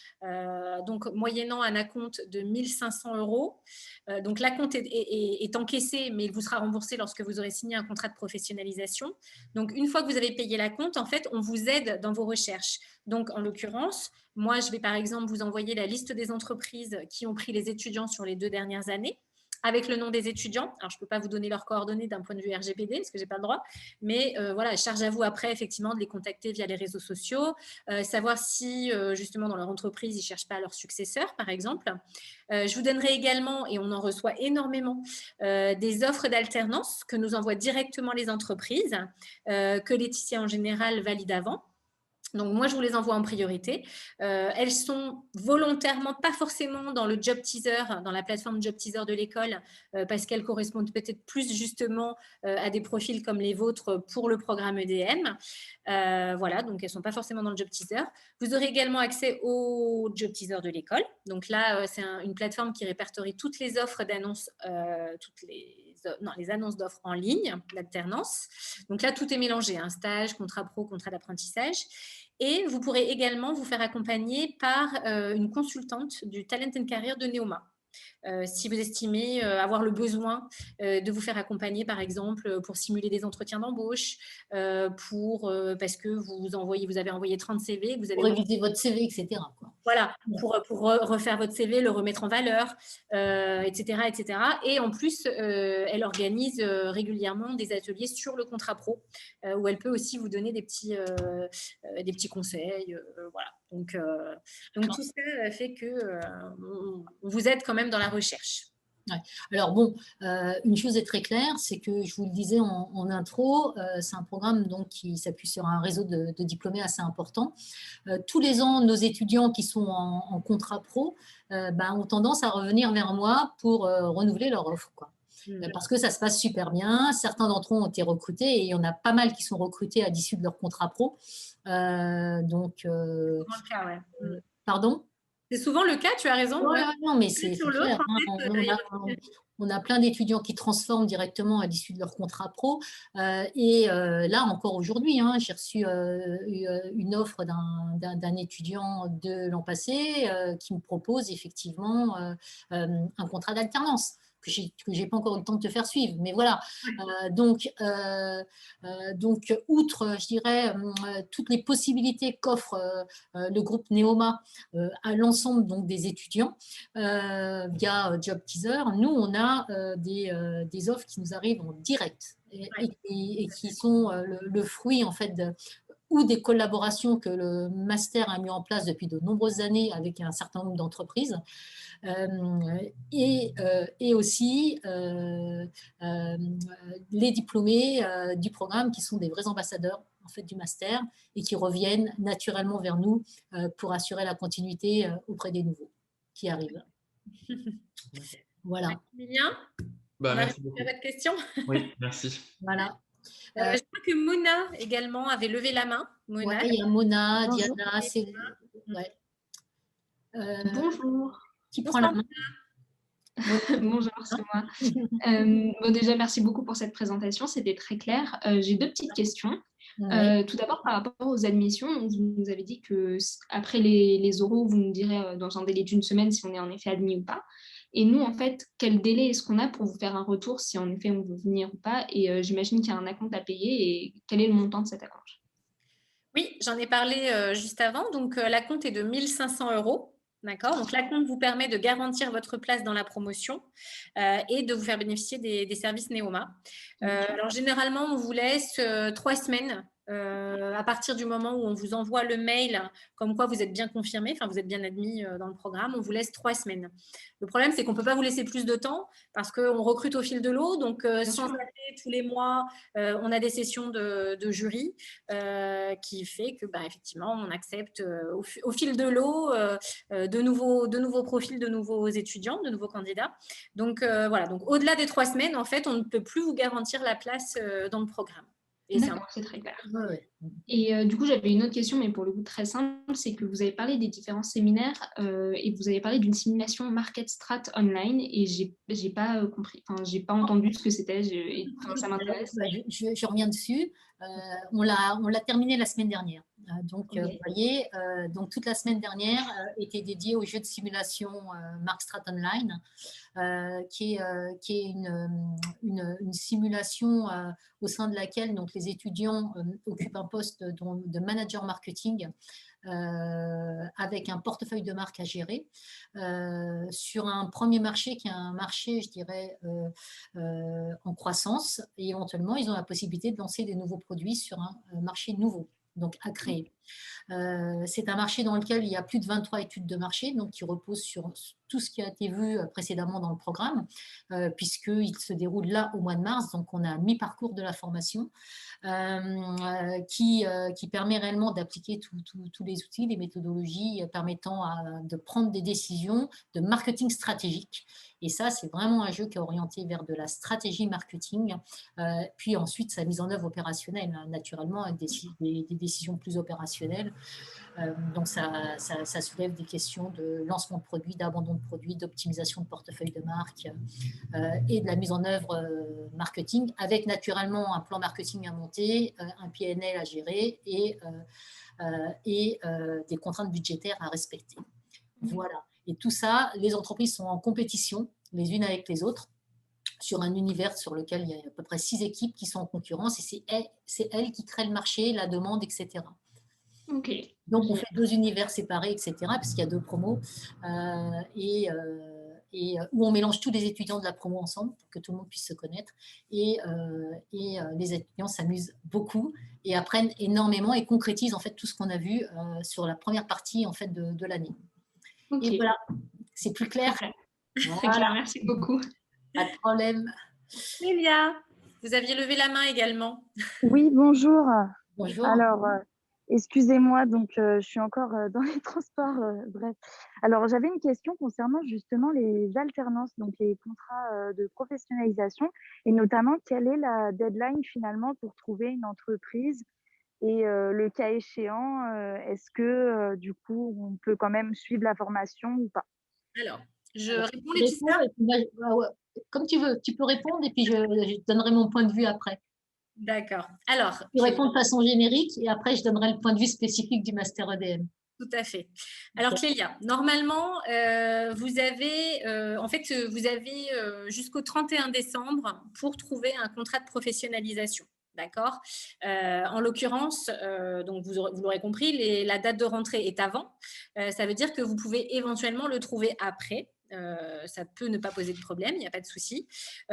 donc moyennant un acompte de 1 500 €, donc l'acompte est encaissé, mais il vous sera remboursé lorsque vous aurez signé un contrat de professionnalisation. Donc, une fois que vous avez payé l'acompte, en fait, on vous aide dans vos recherches. Donc, en l'occurrence, moi, je vais par exemple vous envoyer la liste des entreprises qui ont pris les étudiants sur les 2 dernières années, avec le nom des étudiants. Alors, je ne peux pas vous donner leurs coordonnées d'un point de vue RGPD, parce que je n'ai pas le droit. Mais voilà, charge à vous après, effectivement, de les contacter via les réseaux sociaux, savoir si, justement, dans leur entreprise, ils ne cherchent pas leur successeur, par exemple. Je vous donnerai également, et on en reçoit énormément, des offres d'alternance que nous envoient directement les entreprises, que Laetitia, en général, valide avant. Donc, moi, je vous les envoie en priorité. Elles sont volontairement pas forcément dans le job teaser, dans la plateforme job teaser de l'école, parce qu'elles correspondent peut-être plus justement à des profils comme les vôtres pour le programme EDM. Voilà, donc elles sont pas forcément dans le job teaser. Vous aurez également accès au job teaser de l'école. Donc là, c'est une plateforme qui répertorie toutes les offres d'annonces, les annonces d'offres en ligne, d'alternance. Donc là, tout est mélangé, hein, stage, contrat pro, contrat d'apprentissage. Et vous pourrez également vous faire accompagner par une consultante du Talent and Career de Neoma. Si vous estimez avoir le besoin de vous faire accompagner, par exemple, pour simuler des entretiens d'embauche, parce que vous avez envoyé 30 CV, vous avez pour réviser votre CV, etc. quoi. Voilà, pour refaire votre CV, le remettre en valeur, etc., etc. Et en plus, elle organise régulièrement des ateliers sur le contrat pro, où elle peut aussi vous donner des petits conseils. Voilà. Donc tout ça fait que on vous aide quand même dans la recherche. Ouais. Alors bon, une chose est très claire, c'est que je vous le disais en intro, c'est un programme donc, qui s'appuie sur un réseau de diplômés assez important. Tous les ans, nos étudiants qui sont en contrat pro ont tendance à revenir vers moi pour renouveler leur offre, quoi. Parce que ça se passe super bien. Certains d'entre eux ont été recrutés et il y en a pas mal qui sont recrutés à l'issue de leur contrat pro. Donc, c'est souvent le cas, ouais. Pardon ? C'est souvent le cas, tu as raison. Ouais, non, mais c'est clair. On a plein d'étudiants qui transforment directement à l'issue de leur contrat pro. Là, encore aujourd'hui, j'ai reçu une offre d'un étudiant de l'an passé qui me propose effectivement un contrat d'alternance que je n'ai pas encore eu le temps de te faire suivre. Mais voilà, donc, outre, je dirais, toutes les possibilités qu'offre le groupe Neoma à l'ensemble donc, des étudiants via Job Teaser, nous, on a des offres qui nous arrivent en direct et qui sont le fruit, en fait, ou des collaborations que le master a mis en place depuis de nombreuses années avec un certain nombre d'entreprises. Et aussi les diplômés du programme qui sont des vrais ambassadeurs en fait, du master et qui reviennent naturellement vers nous pour assurer la continuité auprès des nouveaux qui arrivent. Voilà. Maximilien, merci beaucoup. à votre question. Oui, merci. Voilà. Je crois que Mona également avait levé la main. Mona, il y a Mona, Bonjour. Diana, c'est... Ouais. Bonjour. Qui prend la main? Bonjour, c'est moi. Déjà, merci beaucoup pour cette présentation, c'était très clair. J'ai 2 petites questions. Ouais. Tout d'abord, par rapport aux admissions, vous nous avez dit qu'après les oraux, vous nous direz dans un délai d'1 semaine si on est en effet admis ou pas. Et nous, en fait, quel délai est-ce qu'on a pour vous faire un retour si en effet on veut venir ou pas? Et j'imagine qu'il y a un acompte à payer. Et quel est le montant de cet acompte? Oui, j'en ai parlé juste avant. Donc, l'acompte est de 1 500 €. D'accord? Donc, l'acompte vous permet de garantir votre place dans la promotion et de vous faire bénéficier des services Neoma. Alors, généralement, on vous laisse 3 semaines à partir du moment où on vous envoie le mail comme quoi vous êtes bien confirmé, enfin, vous êtes bien admis dans le programme. On vous laisse 3 semaines. Le problème, c'est qu'on ne peut pas vous laisser plus de temps parce qu'on recrute au fil de l'eau. Donc, sans arrêter tous les mois, on a des sessions de jury qui fait que, effectivement, on accepte au fil de l'eau de nouveaux profils, de nouveaux étudiants, de nouveaux candidats. Donc, voilà. Donc, au-delà des 3 semaines, en fait, on ne peut plus vous garantir la place dans le programme. D'accord, c'est très clair. Ouais. Et du coup, j'avais une autre question, mais pour le coup très simple, c'est que vous avez parlé des différents séminaires et vous avez parlé d'une simulation Market Strat online et j'ai pas compris, enfin, j'ai pas entendu ce que c'était, ça m'intéresse. Je reviens dessus. On l'a terminé la semaine dernière. Donc, Okay. vous voyez, donc toute la semaine dernière était dédiée au jeu de simulation Market Strat Online, qui est une simulation au sein de laquelle donc, les étudiants occupent un poste de manager marketing avec un portefeuille de marque à gérer sur un premier marché qui est un marché, je dirais, en croissance. Et éventuellement, ils ont la possibilité de lancer des nouveaux produits sur un marché nouveau, donc à créer. C'est un marché dans lequel il y a plus de 23 études de marché, donc qui reposent sur tout ce qui a été vu précédemment dans le programme, puisqu'il se déroule là au mois de mars, donc on a un mi-parcours de la formation qui permet réellement d'appliquer tous les outils, les méthodologies permettant de prendre des décisions de marketing stratégique. Et ça, c'est vraiment un jeu qui est orienté vers de la stratégie marketing, puis ensuite sa mise en œuvre opérationnelle, naturellement, avec des décisions plus opérationnelles. Donc, ça soulève des questions de lancement de produits, d'abandon de produits, d'optimisation de portefeuille de marque et de la mise en œuvre marketing, avec naturellement un plan marketing à monter, un PNL à gérer et des contraintes budgétaires à respecter. Voilà. Et tout ça, les entreprises sont en compétition les unes avec les autres sur un univers sur lequel il y a à peu près 6 équipes qui sont en concurrence et c'est elles qui créent le marché, la demande, etc. Ok. Donc, on fait 2 univers séparés, etc., parce qu'il y a 2 promos, où on mélange tous les étudiants de la promo ensemble pour que tout le monde puisse se connaître. Et les étudiants s'amusent beaucoup et apprennent énormément et concrétisent en fait tout ce qu'on a vu sur la première partie en fait de l'année. Okay. Et voilà, c'est plus clair. Voilà. C'est clair, merci beaucoup. Pas de problème. Clélia, vous aviez levé la main également. Oui, bonjour. Bonjour. Alors, excusez-moi, donc je suis encore dans les transports. Bref. Alors, j'avais une question concernant justement les alternances, donc les contrats de professionnalisation, et notamment quelle est la deadline finalement pour trouver une entreprise et le cas échéant, est-ce que du coup, on peut quand même suivre la formation ou pas? Alors, je réponds Laetitia. Comme tu veux, tu peux répondre et puis je donnerai mon point de vue après. D'accord. Alors, je réponds de façon générique et après, je donnerai le point de vue spécifique du Master EDM. Tout à fait. Alors, Clélia, normalement, vous avez jusqu'au 31 décembre pour trouver un contrat de professionnalisation. D'accord. En l'occurrence, donc vous l'aurez compris, la date de rentrée est avant. Ça veut dire que vous pouvez éventuellement le trouver après. Ça peut ne pas poser de problème, il n'y a pas de souci.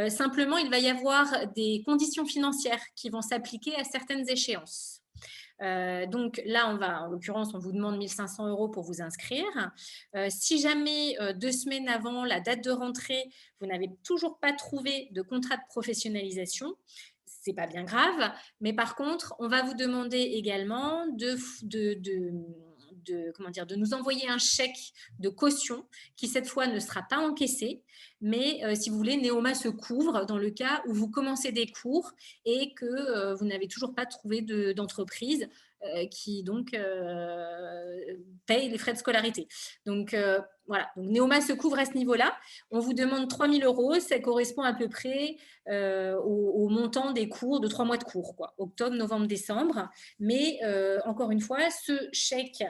Simplement, il va y avoir des conditions financières qui vont s'appliquer à certaines échéances. Donc là, en l'occurrence, on vous demande 1 500 € pour vous inscrire. Si jamais 2 semaines avant la date de rentrée, vous n'avez toujours pas trouvé de contrat de professionnalisation, c'est pas bien grave, mais par contre, on va vous demander également de nous envoyer un chèque de caution qui cette fois ne sera pas encaissé, mais si vous voulez, Neoma se couvre dans le cas où vous commencez des cours et que vous n'avez toujours pas trouvé d'entreprise qui donc paye les frais de scolarité. Donc voilà, donc Neoma se couvre à ce niveau-là. On vous demande 3 000 €, ça correspond à peu près au montant des cours, de 3 mois de cours, quoi, octobre, novembre, décembre. Mais encore une fois, ce chèque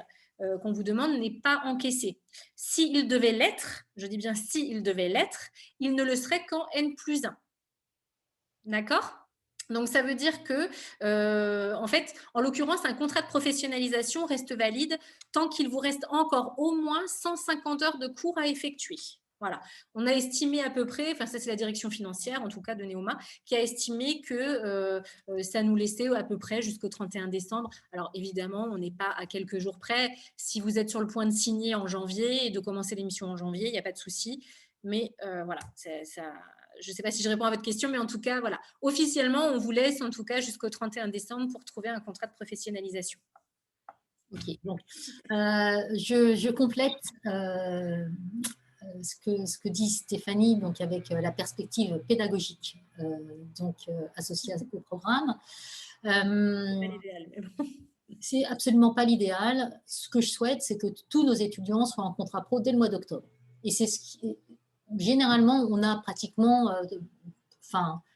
qu'on vous demande n'est pas encaissé. S'il devait l'être, je dis bien s'il devait l'être, il ne le serait qu'en N+1. D'accord ? Donc, ça veut dire que, en fait, en l'occurrence, un contrat de professionnalisation reste valide tant qu'il vous reste encore au moins 150 heures de cours à effectuer. Voilà. On a estimé à peu près, enfin ça c'est la direction financière en tout cas de Neoma, qui a estimé que ça nous laissait à peu près jusqu'au 31 décembre. Alors évidemment, on n'est pas à quelques jours près. Si vous êtes sur le point de signer en janvier et de commencer l'émission en janvier, il n'y a pas de souci. Mais voilà, ça, je ne sais pas si je réponds à votre question, mais en tout cas, voilà. Officiellement, on vous laisse en tout cas jusqu'au 31 décembre pour trouver un contrat de professionnalisation. Ok, donc je complète ce que dit Stéphanie, donc avec la perspective pédagogique associée au programme. C'est absolument pas l'idéal. Ce que je souhaite, c'est que tous nos étudiants soient en contrat pro dès le mois d'octobre. Et c'est ce qui, généralement, on a pratiquement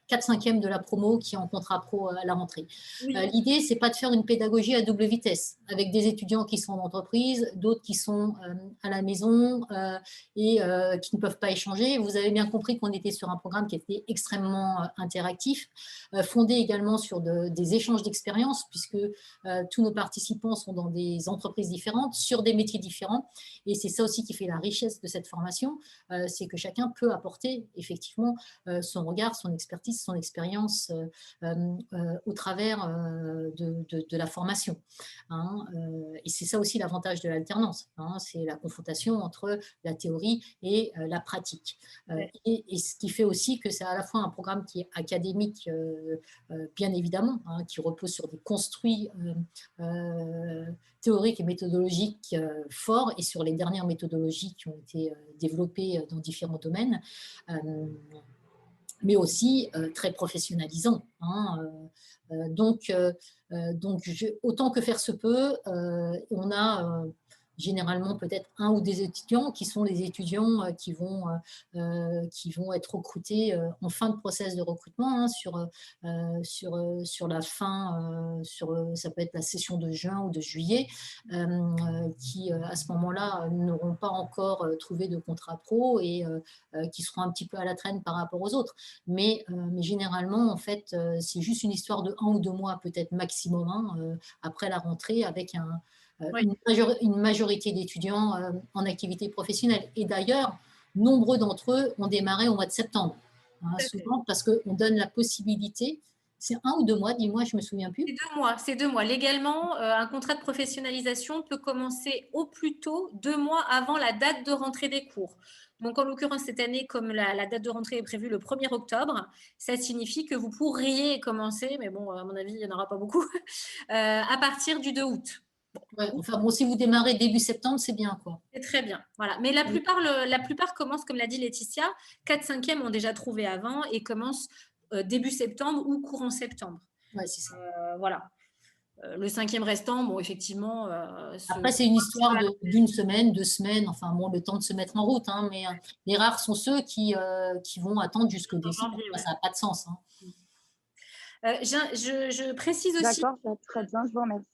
4/5 de la promo qui est en contrat pro à la rentrée. Oui. L'idée, c'est pas de faire une pédagogie à double vitesse, avec des étudiants qui sont en entreprise, d'autres qui sont à la maison et qui ne peuvent pas échanger. Vous avez bien compris qu'on était sur un programme qui était extrêmement interactif, fondé également sur des échanges d'expériences, puisque tous nos participants sont dans des entreprises différentes, sur des métiers différents. Et c'est ça aussi qui fait la richesse de cette formation, c'est que chacun peut apporter effectivement son regard, son expertise, son expérience au travers de la formation. Et c'est ça aussi l'avantage de l'alternance, c'est la confrontation entre la théorie et la pratique. Et ce qui fait aussi que c'est à la fois un programme qui est académique, bien évidemment, qui repose sur des construits théoriques et méthodologiques forts et sur les dernières méthodologies qui ont été développées dans différents domaines, mais aussi très professionnalisant. Donc, autant que faire se peut, on a généralement peut-être un ou des étudiants qui sont les étudiants qui vont être recrutés en fin de process de recrutement, sur la fin, ça peut être la session de juin ou de juillet, qui à ce moment-là n'auront pas encore trouvé de contrat pro et qui seront un petit peu à la traîne par rapport aux autres. Mais généralement, en fait, c'est juste une histoire de 1 ou 2 mois peut-être maximum après la rentrée, avec une majorité d'étudiants en activité professionnelle. Et d'ailleurs, nombreux d'entre eux ont démarré au mois de septembre, souvent parce qu'on donne la possibilité. C'est 1 ou 2 mois, dis-moi, je ne me souviens plus. C'est 2 mois. Légalement, un contrat de professionnalisation peut commencer au plus tôt 2 mois avant la date de rentrée des cours. Donc, en l'occurrence, cette année, comme la date de rentrée est prévue le 1er octobre, ça signifie que vous pourriez commencer, mais bon, à mon avis, il n'y en aura pas beaucoup, à partir du 2 août. Ouais, enfin bon, si vous démarrez début septembre, c'est bien, quoi. C'est très bien, voilà. Mais la plupart commencent, comme l'a dit Laetitia, 4/5e ont déjà trouvé avant et commencent début septembre ou courant septembre. Ouais, c'est ça. Voilà. Le 5e restant, bon, effectivement. Après, c'est une histoire d'une semaine, 2 semaines, enfin bon, le temps de se mettre en route, mais les rares sont ceux qui vont attendre jusqu'au décembre. Ça n'a pas de sens. Je précise aussi. D'accord, très bien, je vous remercie.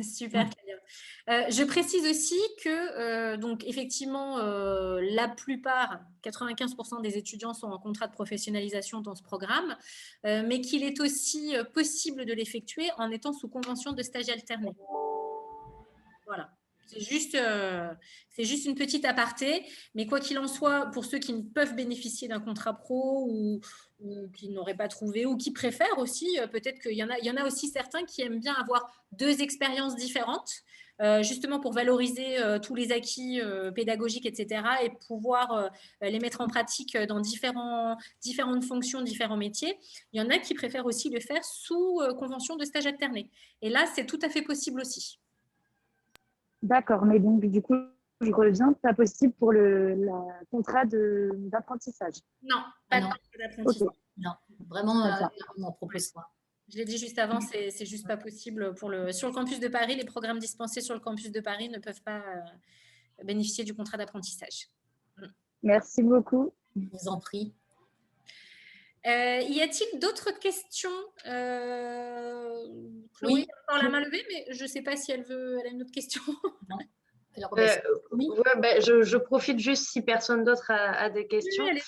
Super, Claire. Je précise aussi que, donc, effectivement, la plupart, 95% des étudiants sont en contrat de professionnalisation dans ce programme, mais qu'il est aussi possible de l'effectuer en étant sous convention de stage alterné. Voilà. C'est juste une petite aparté, mais quoi qu'il en soit, pour ceux qui ne peuvent bénéficier d'un contrat pro ou qui n'auraient pas trouvé ou qui préfèrent aussi, peut-être qu'il y en a aussi certains qui aiment bien avoir 2 expériences différentes, justement pour valoriser tous les acquis pédagogiques, etc., et pouvoir les mettre en pratique dans différentes fonctions, différents métiers. Il y en a qui préfèrent aussi le faire sous convention de stage alterné. Et là, c'est tout à fait possible aussi. D'accord, mais donc du coup, je reviens, pas possible pour le contrat d'apprentissage. Non, pas de contrat d'apprentissage. Okay. Non, vraiment, on en propose pas. Je l'ai dit juste avant, c'est juste pas possible sur le campus de Paris. Les programmes dispensés sur le campus de Paris ne peuvent pas bénéficier du contrat d'apprentissage. Merci beaucoup. Je vous en prie. Y a-t-il d'autres questions? Chloé, Oui. a encore la main levée, mais je ne sais pas si elle a une autre question. Non. Alors, je profite juste si personne d'autre a des questions. Oui,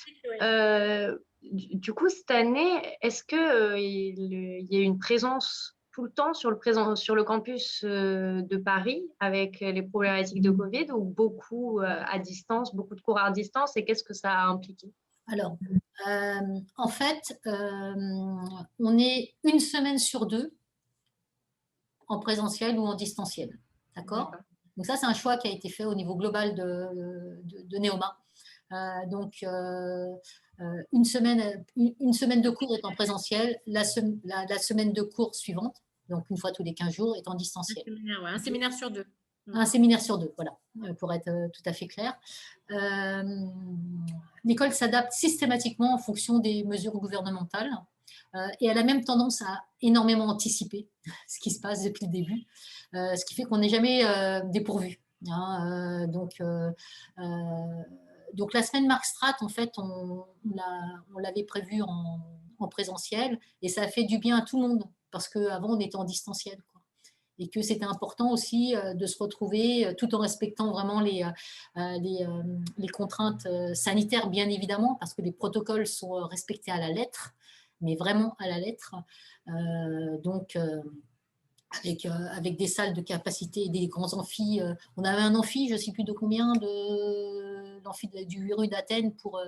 du coup, cette année, est-ce qu'il y a une présence tout le temps sur le campus de Paris avec les problématiques de Covid ou beaucoup à distance, beaucoup de cours à distance et qu'est-ce que ça a impliqué? Alors, en fait, on est une semaine sur 2 en présentiel ou en distanciel. D'accord? Donc ça, c'est un choix qui a été fait au niveau global de Neoma. Donc, une semaine de cours est en présentiel, la semaine de cours suivante, donc une fois tous les 15 jours, est en distanciel. Un séminaire sur 2. Un séminaire sur 2, voilà, pour être tout à fait clair. L'école s'adapte systématiquement en fonction des mesures gouvernementales et elle a même tendance à énormément anticiper ce qui se passe depuis le début, ce qui fait qu'on n'est jamais dépourvu. Hein, donc, la semaine Marc-Strat, en fait, on l'avait prévue en présentiel et ça a fait du bien à tout le monde parce qu'avant, on était en distanciel, quoi. Et que c'était important aussi de se retrouver tout en respectant vraiment les contraintes sanitaires, bien évidemment, parce que les protocoles sont respectés à la lettre, mais vraiment à la lettre. Donc, avec des salles de capacité, des grands amphis. On avait un amphi, je ne sais plus de combien, l'amphi du 8 rue d'Athènes pour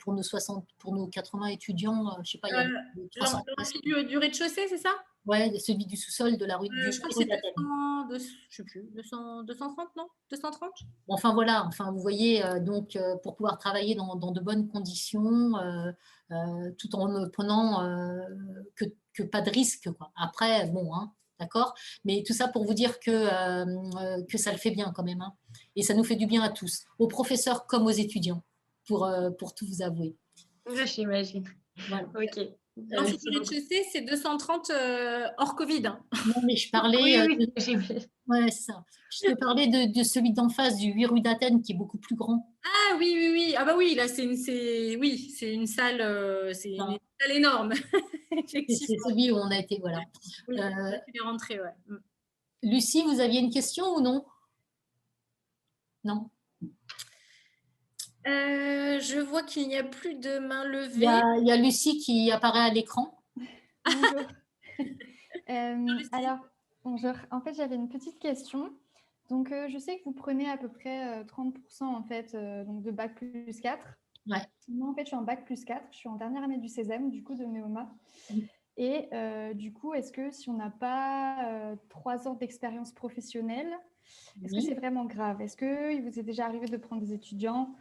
nos 80 étudiants. Je ne sais pas, il y a 300. L'amphi du rez-de-chaussée, c'est ça? Oui, celui du sous-sol de la rue, je crois que c'est 200, je sais plus, 230, non? 230? Enfin voilà, vous voyez, donc pour pouvoir travailler dans de bonnes conditions, tout en ne prenant que pas de risque, quoi. Après, bon, hein, d'accord, mais tout ça pour vous dire que ça le fait bien quand même, hein, et ça nous fait du bien à tous, aux professeurs comme aux étudiants, pour tout vous avouer. J'imagine. Voilà. Ok. L'amphi du rez-de-chaussée, c'est 230 hors Covid. Hein. Non, mais je parlais. Oui, ouais, ça. Je te parlais de celui d'en face, du 8 rue d'Athènes, qui est beaucoup plus grand. Ah oui. Ah bah oui, là, c'est une salle, c'est une salle énorme. C'est celui où on a été, voilà. Oui, tu es rentrée, ouais. Lucie, vous aviez une question ou non? Non. Je vois qu'il n'y a plus de main levée. Il y a Lucie qui apparaît à l'écran. Bonjour. Alors, bonjour. En fait, j'avais une petite question. Donc, je sais que vous prenez à peu près 30% en fait, donc de bac plus 4. Ouais. Moi, en fait, je suis en bac plus 4. Je suis en dernière année du CESEM, du coup, de Neoma. Et du coup, est-ce que si on n'a pas 3 ans d'expérience professionnelle, est-ce que c'est vraiment grave? Est-ce qu'il vous est déjà arrivé de prendre des étudiants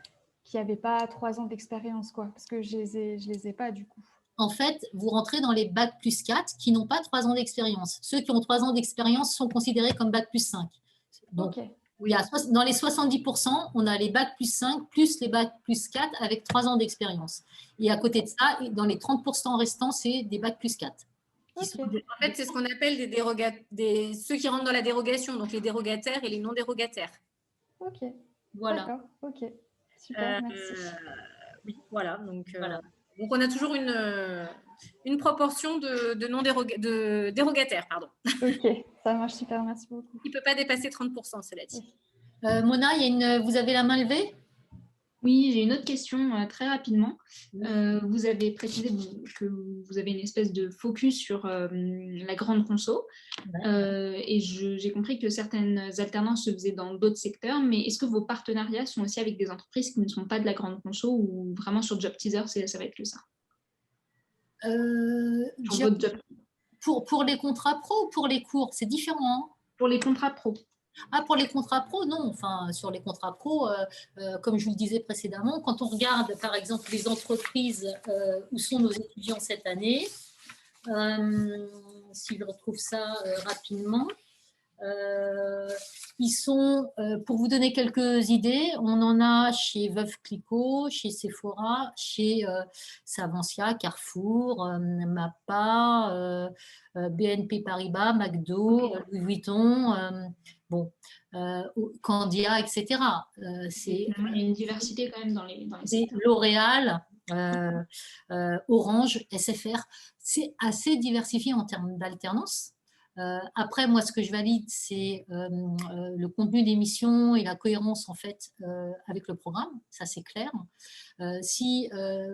qui n'avaient pas 3 ans d'expérience, quoi? Parce que je les ai pas, du coup. En fait, vous rentrez dans les bac plus 4 qui n'ont pas 3 ans d'expérience. Ceux qui ont 3 ans d'expérience sont considérés comme bac plus 5. Donc, dans les 70%, on a les bac plus 5 plus les bac plus 4 avec 3 ans d'expérience. Et à côté de ça, dans les 30% restants, c'est des bac plus 4. En fait, c'est ce qu'on appelle ceux qui rentrent dans la dérogation, donc les dérogataires et les non dérogataires. Ok. Voilà. D'accord. Ok. Super, merci. Oui, voilà. Donc, on a toujours une proportion de dérogataires, pardon. Ok, ça marche super, merci beaucoup. Il ne peut pas dépasser 30%, cela dit. Mona, vous avez la main levée? Oui, j'ai une autre question très rapidement. Vous avez précisé que vous avez une espèce de focus sur la grande conso. Et j'ai compris que certaines alternances se faisaient dans d'autres secteurs, mais est-ce que vos partenariats sont aussi avec des entreprises qui ne sont pas de la grande conso ou vraiment sur Job Teaser, ça va être que ça? Pour les contrats pro ou pour les cours? C'est différent, hein? Pour les contrats pro. Ah, pour les contrats pro, non. Enfin, sur les contrats pro, comme je vous le disais précédemment, quand on regarde, par exemple, les entreprises où sont nos étudiants cette année, si je retrouve ça rapidement, ils sont, pour vous donner quelques idées, on en a chez Veuve Clicquot, chez Sephora, chez Savencia, Carrefour, Mappa, BNP Paribas, McDo, Louis Vuitton, Candia, etc. Il y a une diversité quand même dans les secteurs. L'Oréal, Orange, SFR, c'est assez diversifié en termes d'alternance. Après, moi, ce que je valide, c'est le contenu d'émission et la cohérence en fait avec le programme. Ça, c'est clair. Si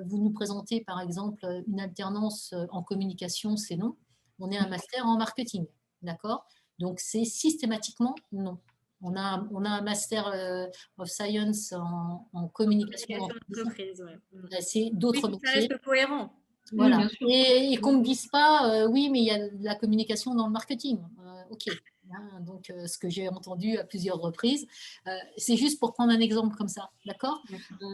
vous nous présentez, par exemple, une alternance en communication, c'est non. On est un master en marketing, d'accord? Donc, c'est systématiquement non. On a un master of science en communication d'entreprise. Ouais. C'est d'autres métiers. Ça reste cohérent. Voilà. Oui, et qu'on ne dise pas, oui, mais il y a de la communication dans le marketing. OK. Donc, ce que j'ai entendu à plusieurs reprises, c'est juste pour prendre un exemple comme ça. D'accord.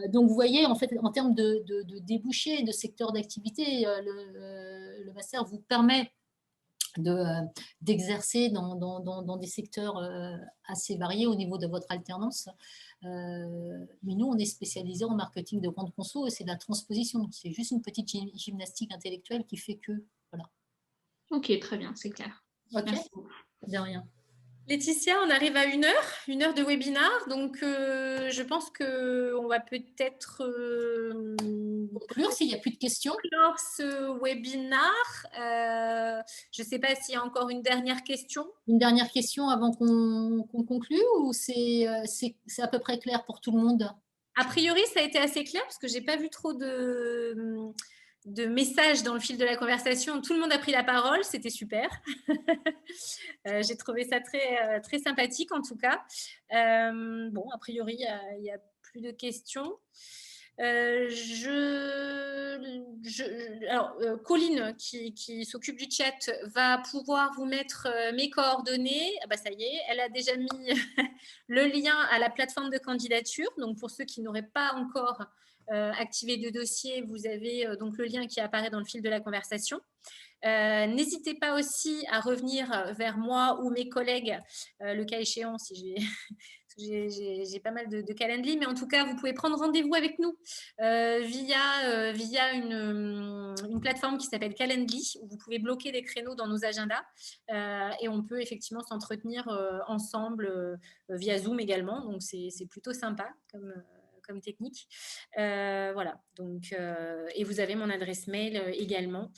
Donc, vous voyez, en fait, en termes de débouchés, de secteur d'activité, le master vous permet d'exercer dans des secteurs assez variés au niveau de votre alternance. Mais nous, on est spécialisé en marketing de grande conso et c'est de la transposition. C'est juste une petite gymnastique intellectuelle qui fait que, voilà. Ok, très bien, c'est clair. Ok, merci beaucoup. De rien. Laetitia, on arrive à 1 heure de webinaire, donc je pense qu'on va peut-être conclure s'il n'y a plus de questions. Conclure ce webinaire. Je ne sais pas s'il y a encore une dernière question. Une dernière question avant qu'on conclue ou c'est à peu près clair pour tout le monde? A priori, ça a été assez clair parce que je n'ai pas vu trop de messages dans le fil de la conversation. Tout le monde a pris la parole, c'était super. J'ai trouvé ça très, très sympathique en tout cas. Bon, a priori, il n'y a plus de questions. Colline, qui s'occupe du chat, va pouvoir vous mettre mes coordonnées. Ah bah, ça y est, elle a déjà mis le lien à la plateforme de candidature. Donc, pour ceux qui n'auraient pas encore activé de dossier, vous avez donc le lien qui apparaît dans le fil de la conversation. N'hésitez pas aussi à revenir vers moi ou mes collègues, le cas échéant, si j'ai pas mal de Calendly, mais en tout cas, vous pouvez prendre rendez-vous avec nous via une plateforme qui s'appelle Calendly, où vous pouvez bloquer des créneaux dans nos agendas et on peut effectivement s'entretenir ensemble via Zoom également. Donc, c'est plutôt sympa comme technique. Voilà. Donc, et vous avez mon adresse mail également.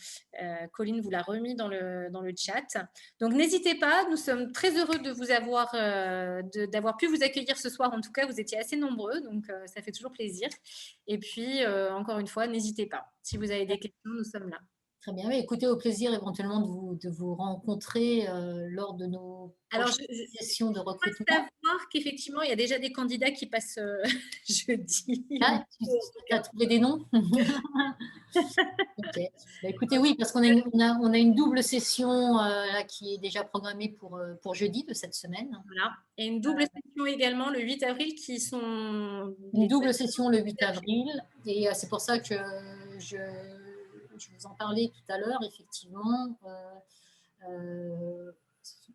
Colline vous l'a remis dans le chat. Donc, n'hésitez pas. Nous sommes très heureux de vous d'avoir pu vous accueillir ce soir. En tout cas, vous étiez assez nombreux. Donc, ça fait toujours plaisir. Et puis, encore une fois, n'hésitez pas. Si vous avez des questions, nous sommes là. Très bien. Mais écoutez, au plaisir éventuellement de vous rencontrer lors de nos sessions de recrutement. Je peux savoir qu'effectivement, il y a déjà des candidats qui passent jeudi. Ah, tu as trouvé des noms? Okay. Bah, écoutez, oui, parce qu'on a une double session là, qui est déjà programmée pour jeudi de cette semaine. Voilà. Et une double session également le 8 avril qui sont… Une double session le 8 avril. Et c'est pour ça que je vous en parlais tout à l'heure, effectivement.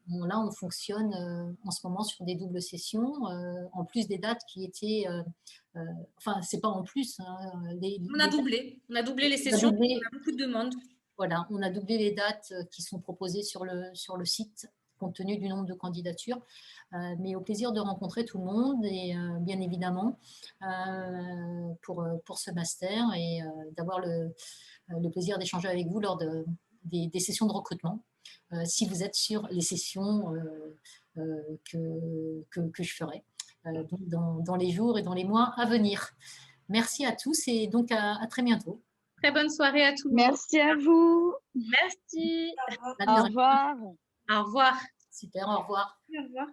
Là, on fonctionne en ce moment sur des doubles sessions, en plus des dates qui étaient… enfin, c'est pas en plus. Hein, on a doublé les sessions, on a beaucoup de demandes. Voilà, on a doublé les dates qui sont proposées sur le site, compte tenu du nombre de candidatures. Mais au plaisir de rencontrer tout le monde et bien évidemment pour ce master et d'avoir le plaisir d'échanger avec vous lors des sessions de recrutement, si vous êtes sur les sessions que je ferai dans les jours et dans les mois à venir. Merci à tous et donc à très bientôt. Très bonne soirée à tous. Merci à vous. Merci. Au revoir. Au revoir. Super, au revoir. Au revoir.